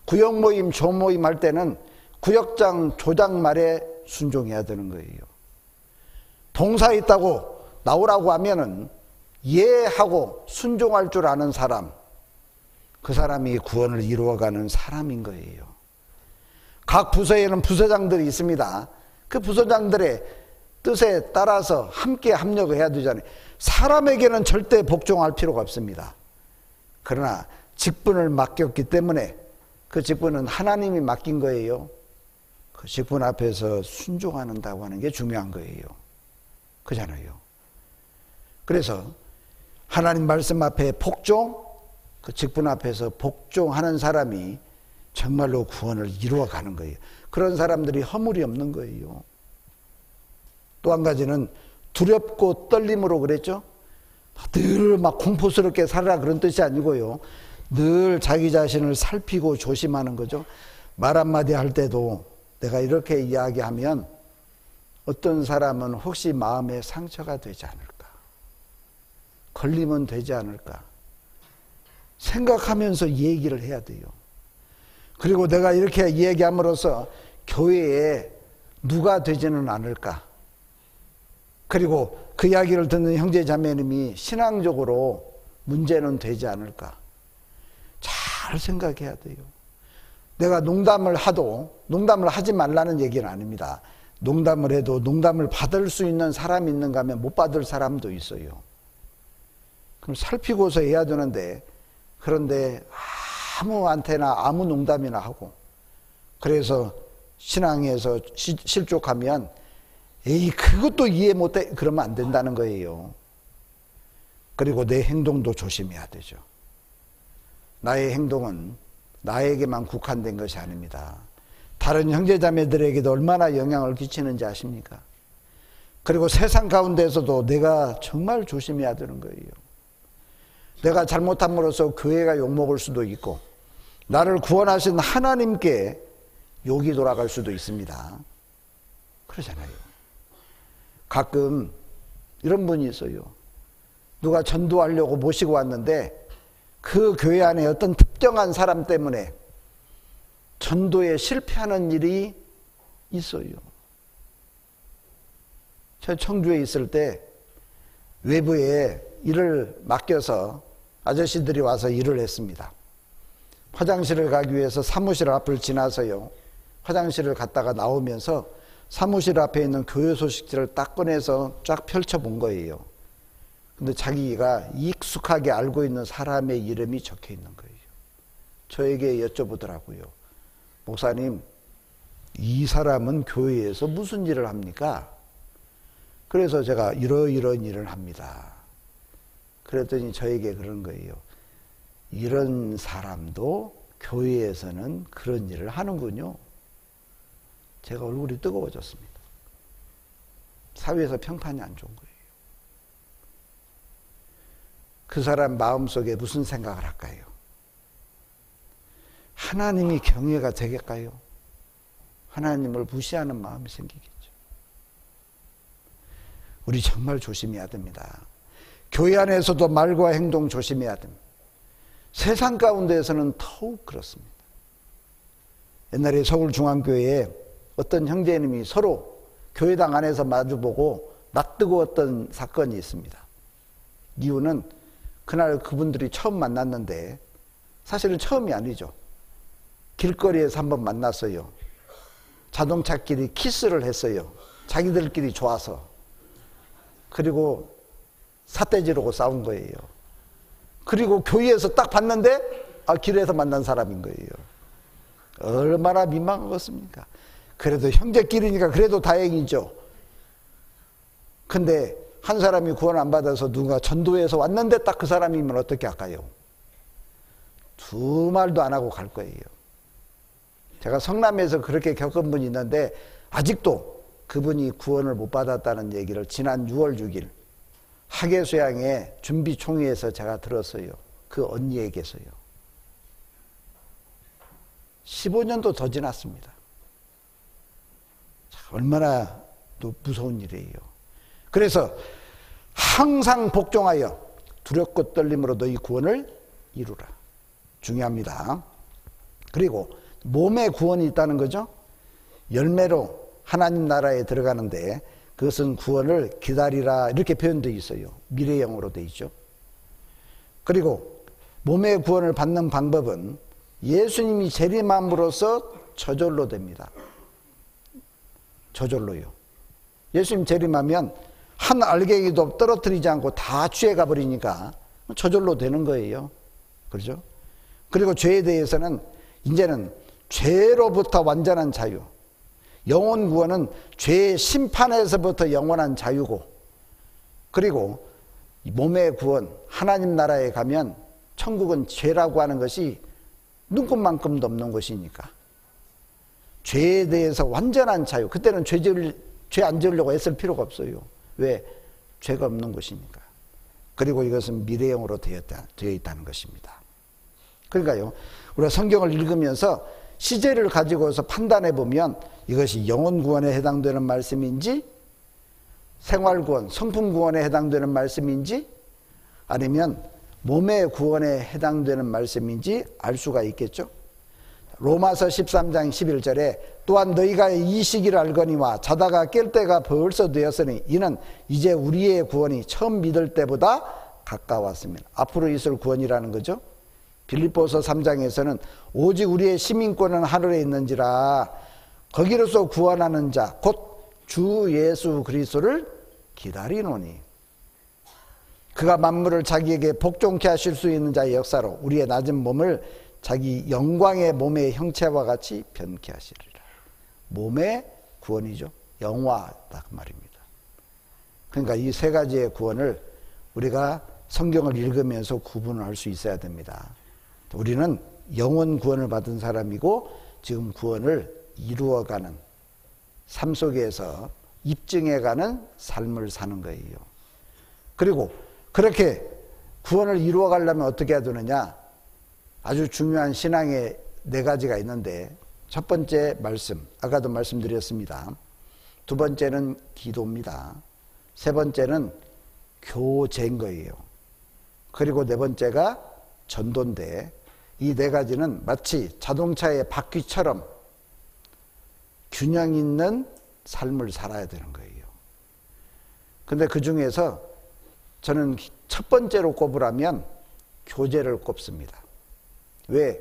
구역 모임, 조모임 할 때는 구역장, 조장 말에 순종해야 되는 거예요. 봉사 있다고 나오라고 하면은 예하고 순종할 줄 아는 사람, 그 사람이 구원을 이루어가는 사람인 거예요. 각 부서에는 부서장들이 있습니다. 그 부서장들의 뜻에 따라서 함께 합력을 해야 되잖아요. 사람에게는 절대 복종할 필요가 없습니다. 그러나 직분을 맡겼기 때문에 그 직분은 하나님이 맡긴 거예요. 그 직분 앞에서 순종한다고 하는 게 중요한 거예요. 그잖아요. 그래서 하나님 말씀 앞에 복종, 그 직분 앞에서 복종하는 사람이 정말로 구원을 이루어가는 거예요. 그런 사람들이 허물이 없는 거예요. 또 한 가지는 두렵고 떨림으로 그랬죠. 늘 막 공포스럽게 살아라 그런 뜻이 아니고요. 늘 자기 자신을 살피고 조심하는 거죠. 말 한마디 할 때도 내가 이렇게 이야기하면 어떤 사람은 혹시 마음에 상처가 되지 않을까? 걸리면 되지 않을까? 생각하면서 얘기를 해야 돼요. 그리고 내가 이렇게 얘기함으로써 교회에 누가 되지는 않을까? 그리고 그 이야기를 듣는 형제 자매님이 신앙적으로 문제는 되지 않을까? 잘 생각해야 돼요. 내가 농담을 하지 말라는 얘기는 아닙니다. 농담을 해도 농담을 받을 수 있는 사람이 있는가 하면 못 받을 사람도 있어요. 그럼 살피고서 해야 되는데, 그런데 아무한테나 아무 농담이나 하고, 그래서 신앙에서 실족하면 에이 그것도 이해 못해 그러면 안 된다는 거예요. 그리고 내 행동도 조심해야 되죠. 나의 행동은 나에게만 국한된 것이 아닙니다. 다른 형제자매들에게도 얼마나 영향을 끼치는지 아십니까? 그리고 세상 가운데서도 내가 정말 조심해야 되는 거예요. 내가 잘못함으로써 교회가 욕먹을 수도 있고 나를 구원하신 하나님께 욕이 돌아갈 수도 있습니다. 그러잖아요. 가끔 이런 분이 있어요. 누가 전도하려고 모시고 왔는데 그 교회 안에 어떤 특정한 사람 때문에 전도에 실패하는 일이 있어요. 제가 청주에 있을 때 외부에 일을 맡겨서 아저씨들이 와서 일을 했습니다. 화장실을 가기 위해서 사무실 앞을 지나서요, 화장실을 갔다가 나오면서 사무실 앞에 있는 교회 소식지를 딱 꺼내서 쫙 펼쳐본 거예요. 근데 자기가 익숙하게 알고 있는 사람의 이름이 적혀 있는 거예요. 저에게 여쭤보더라고요. 목사님, 이 사람은 교회에서 무슨 일을 합니까? 그래서 제가 이러이러한 일을 합니다. 그랬더니 저에게 그런 거예요. 이런 사람도 교회에서는 그런 일을 하는군요. 제가 얼굴이 뜨거워졌습니다. 사회에서 평판이 안 좋은 거예요. 그 사람 마음속에 무슨 생각을 할까요? 하나님이 경외가 되겠까요? 하나님을 무시하는 마음이 생기겠죠. 우리 정말 조심해야 됩니다. 교회 안에서도 말과 행동 조심해야 됩니다. 세상 가운데에서는 더욱 그렇습니다. 옛날에 서울중앙교회에 어떤 형제님이 서로 교회당 안에서 마주보고 낯뜨거웠던 사건이 있습니다. 이유는 그날 그분들이 처음 만났는데, 사실은 처음이 아니죠. 길거리에서 한번 만났어요. 자동차끼리 키스를 했어요. 자기들끼리 좋아서. 그리고 삿대지르고 싸운 거예요. 그리고 교회에서 딱 봤는데 길에서 만난 사람인 거예요. 얼마나 민망하겠습니까? 그래도 형제끼리니까 그래도 다행이죠. 근데 한 사람이 구원 안 받아서 누가 전도해서 왔는데 딱 그 사람이면 어떻게 할까요? 두 말도 안 하고 갈 거예요. 제가 성남에서 그렇게 겪은 분이 있는데 아직도 그분이 구원을 못 받았다는 얘기를 지난 6월 6일 학예수양의 준비총회에서 제가 들었어요. 그 언니에게서요. 15년도 더 지났습니다. 얼마나 또 무서운 일이에요. 그래서 항상 복종하여 두렵고 떨림으로 너희 구원을 이루라. 중요합니다. 그리고 몸에 구원이 있다는 거죠. 열매로 하나님 나라에 들어가는데 그것은 구원을 기다리라 이렇게 표현되어 있어요. 미래형으로 되어 있죠. 그리고 몸의 구원을 받는 방법은 예수님이 재림함으로써 저절로 됩니다. 저절로요. 예수님 재림하면 한 알갱이도 떨어뜨리지 않고 다 취해가 버리니까 저절로 되는 거예요. 그렇죠? 그리고 죄에 대해서는 이제는 죄로부터 완전한 자유, 영혼 구원은 죄의 심판에서부터 영원한 자유고, 그리고 몸의 구원, 하나님 나라에 가면 천국은 죄라고 하는 것이 눈곱만큼도 없는 것이니까 죄에 대해서 완전한 자유. 그때는 죄 안 지으려고 애쓸 필요가 없어요. 왜? 죄가 없는 것이니까. 그리고 이것은 미래형으로 되어 있다는 것입니다. 그러니까요, 우리가 성경을 읽으면서 시제를 가지고서 판단해 보면 이것이 영혼 구원에 해당되는 말씀인지, 생활 구원, 성품 구원에 해당되는 말씀인지, 아니면 몸의 구원에 해당되는 말씀인지 알 수가 있겠죠. 로마서 13장 11절에 또한 너희가 이 시기를 알거니와 자다가 깰 때가 벌써 되었으니 이는 이제 우리의 구원이 처음 믿을 때보다 가까웠습니다. 앞으로 있을 구원이라는 거죠. 빌립보서 3장에서는 오직 우리의 시민권은 하늘에 있는지라 거기로서 구원하는 자 곧 주 예수 그리스도를 기다리노니 그가 만물을 자기에게 복종케 하실 수 있는 자의 역사로 우리의 낮은 몸을 자기 영광의 몸의 형체와 같이 변케 하시리라. 몸의 구원이죠. 영화다 그 말입니다. 그러니까 이 세 가지의 구원을 우리가 성경을 읽으면서 구분을 할 수 있어야 됩니다. 우리는 영혼 구원을 받은 사람이고 지금 구원을 이루어가는 삶 속에서 입증해가는 삶을 사는 거예요. 그리고 그렇게 구원을 이루어가려면 어떻게 해야 되느냐? 아주 중요한 신앙의 4가지가 있는데 첫 번째 말씀, 아까도 말씀드렸습니다. 두 번째는 기도입니다. 세 번째는 교제인 거예요. 그리고 네 번째가 전도인데 이 4가지는 마치 자동차의 바퀴처럼 균형 있는 삶을 살아야 되는 거예요. 근데 그 중에서 저는 첫 번째로 꼽으라면 교제를 꼽습니다. 왜?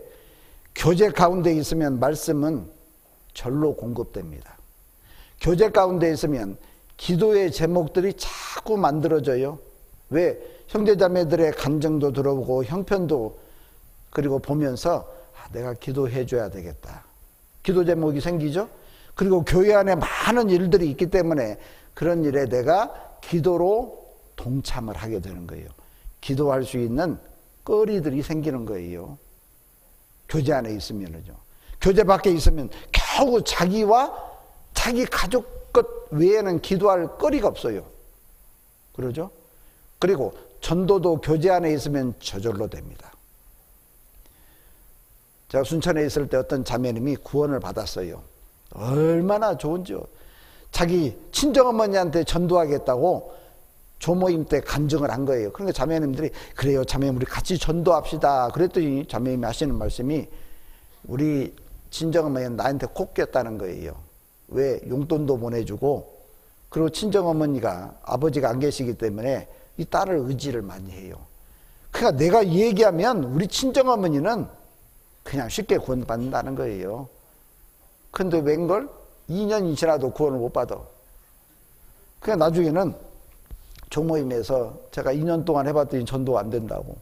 교제 가운데 있으면 말씀은 절로 공급됩니다. 교제 가운데 있으면 기도의 제목들이 자꾸 만들어져요. 왜? 형제자매들의 감정도 들어보고 형편도 그리고 보면서 내가 기도해 줘야 되겠다. 기도 제목이 생기죠. 그리고 교회 안에 많은 일들이 있기 때문에 그런 일에 내가 기도로 동참을 하게 되는 거예요. 기도할 수 있는 거리들이 생기는 거예요. 교제 안에 있으면은요. 교제 밖에 있으면 겨우 자기와 자기 가족 것 외에는 기도할 거리가 없어요. 그러죠? 그리고 전도도 교제 안에 있으면 저절로 됩니다. 제가 순천에 있을 때 어떤 자매님이 구원을 받았어요. 얼마나 좋은지요. 자기 친정어머니한테 전도하겠다고 조모임 때 간증을 한 거예요. 그러니까 자매님들이 그래요 자매님 우리 같이 전도합시다. 그랬더니 자매님이 하시는 말씀이 우리 친정어머니는 나한테 코 꼈다는 거예요. 왜? 용돈도 보내주고 그리고 친정어머니가 아버지가 안 계시기 때문에 이 딸을 의지를 많이 해요. 그러니까 내가 얘기하면 우리 친정어머니는 그냥 쉽게 구원받는다는 거예요. 근데 웬걸? 2년이 지나도 구원을 못 받아. 그러니까 나중에는 조모임에서 제가 2년 동안 해봤더니 전도 안 된다고.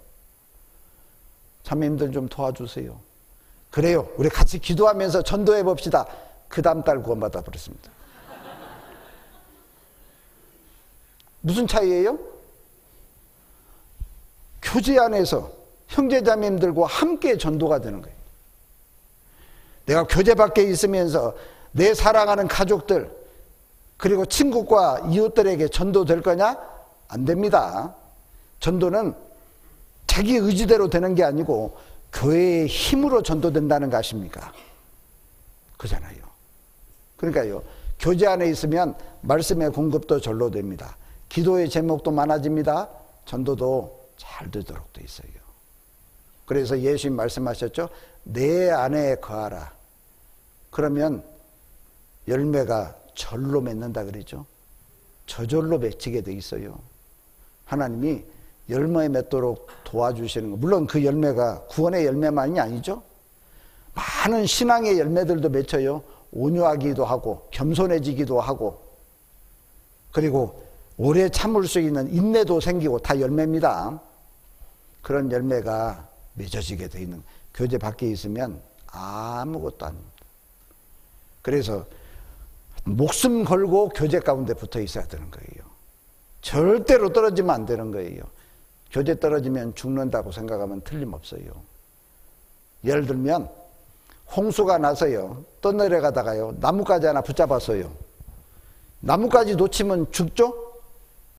자매님들 좀 도와주세요. 그래요. 우리 같이 기도하면서 전도해 봅시다. 그 다음 달 구원받아 버렸습니다. 무슨 차이예요? 교제 안에서 형제자매님들과 함께 전도가 되는 거예요. 내가 교제 밖에 있으면서 내 사랑하는 가족들 그리고 친구과 이웃들에게 전도될 거냐? 안 됩니다. 전도는 자기 의지대로 되는 게 아니고 교회의 힘으로 전도된다는 거 아십니까? 그잖아요. 그러니까요. 교제 안에 있으면 말씀의 공급도 절로 됩니다. 기도의 제목도 많아집니다. 전도도 잘 되도록 돼 있어요. 그래서 예수님 말씀하셨죠. 내 안에 거하라. 그러면 열매가 절로 맺는다 그랬죠. 저절로 맺히게 돼 있어요. 하나님이 열매 맺도록 도와주시는 거. 물론 그 열매가 구원의 열매만이 아니죠. 많은 신앙의 열매들도 맺혀요. 온유하기도 하고 겸손해지기도 하고 그리고 오래 참을 수 있는 인내도 생기고 다 열매입니다. 그런 열매가 맺어지게 돼 있는 교제 밖에 있으면 아무것도 아닙니다. 그래서 목숨 걸고 교제 가운데 붙어 있어야 되는 거예요. 절대로 떨어지면 안 되는 거예요. 교제 떨어지면 죽는다고 생각하면 틀림없어요. 예를 들면 홍수가 나서요. 떠내려가다가요. 나뭇가지 하나 붙잡았어요. 나뭇가지 놓치면 죽죠?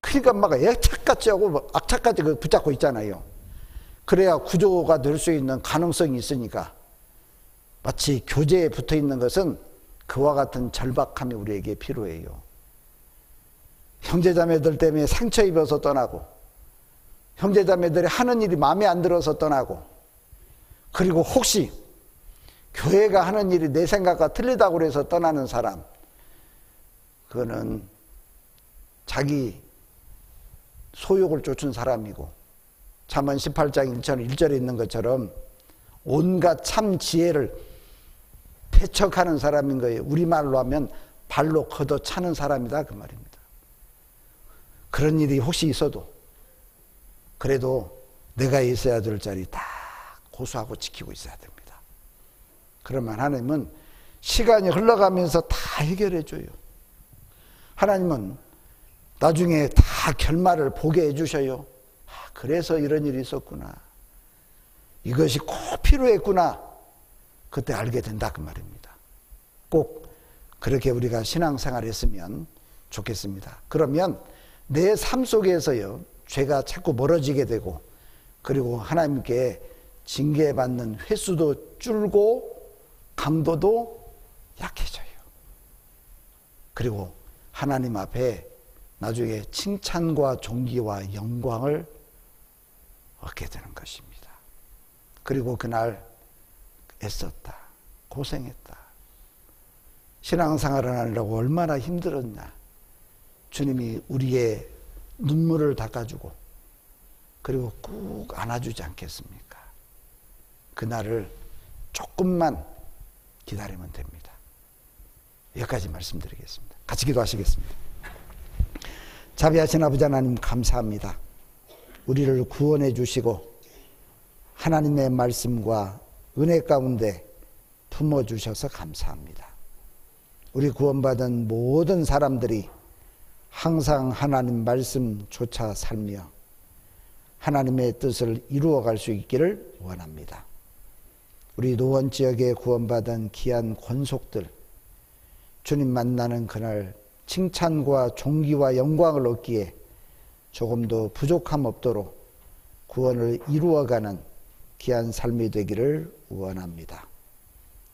그러니까 막 애착같이 하고 악착같이 붙잡고 있잖아요. 그래야 구조가 될 수 있는 가능성이 있으니까 마치 교제에 붙어 있는 것은 그와 같은 절박함이 우리에게 필요해요. 형제자매들 때문에 상처 입어서 떠나고 형제자매들이 하는 일이 마음에 안 들어서 떠나고 그리고 혹시 교회가 하는 일이 내 생각과 틀리다고 해서 떠나는 사람 그거는 자기 소욕을 쫓은 사람이고 잠언 18장 1절에 있는 것처럼 온갖 참 지혜를 배척하는 사람인 거예요. 우리말로 하면 발로 걷어차는 사람이다 그 말입니다. 그런 일이 혹시 있어도 그래도 내가 있어야 될 자리 다 고수하고 지키고 있어야 됩니다. 그러면 하나님은 시간이 흘러가면서 다 해결해 줘요. 하나님은 나중에 다 결말을 보게 해주셔요. 그래서 이런 일이 있었구나. 이것이 꼭 필요했구나. 그때 알게 된다 그 말입니다. 꼭 그렇게 우리가 신앙생활을 했으면 좋겠습니다. 그러면 내 삶 속에서요. 죄가 자꾸 멀어지게 되고 그리고 하나님께 징계받는 횟수도 줄고 강도도 약해져요. 그리고 하나님 앞에 나중에 칭찬과 존귀와 영광을 얻게 되는 것입니다. 그리고 그날 애썼다. 고생했다. 신앙생활을 하려고 얼마나 힘들었냐. 주님이 우리의 눈물을 닦아주고 그리고 꾹 안아주지 않겠습니까? 그날을 조금만 기다리면 됩니다. 여기까지 말씀드리겠습니다. 같이 기도하시겠습니다. 자비하신 아버지 하나님, 감사합니다. 우리를 구원해 주시고 하나님의 말씀과 은혜 가운데 품어주셔서 감사합니다. 우리 구원받은 모든 사람들이 항상 하나님 말씀 쫓아 살며 하나님의 뜻을 이루어갈 수 있기를 원합니다. 우리 노원 지역에 구원받은 귀한 권속들, 주님 만나는 그날 칭찬과 존귀와 영광을 얻기에 조금도 부족함 없도록 구원을 이루어가는 귀한 삶이 되기를 원합니다.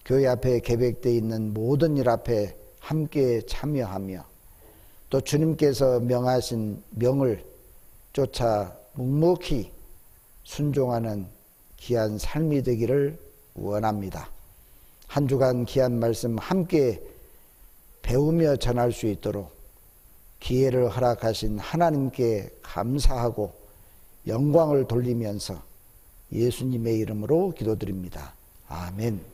교회 앞에 계획되어 있는 모든 일 앞에 함께 참여하며 또 주님께서 명하신 명을 쫓아 묵묵히 순종하는 귀한 삶이 되기를 원합니다. 한 주간 귀한 말씀 함께 배우며 전할 수 있도록 기회를 허락하신 하나님께 감사하고 영광을 돌리면서 예수님의 이름으로 기도드립니다. 아멘.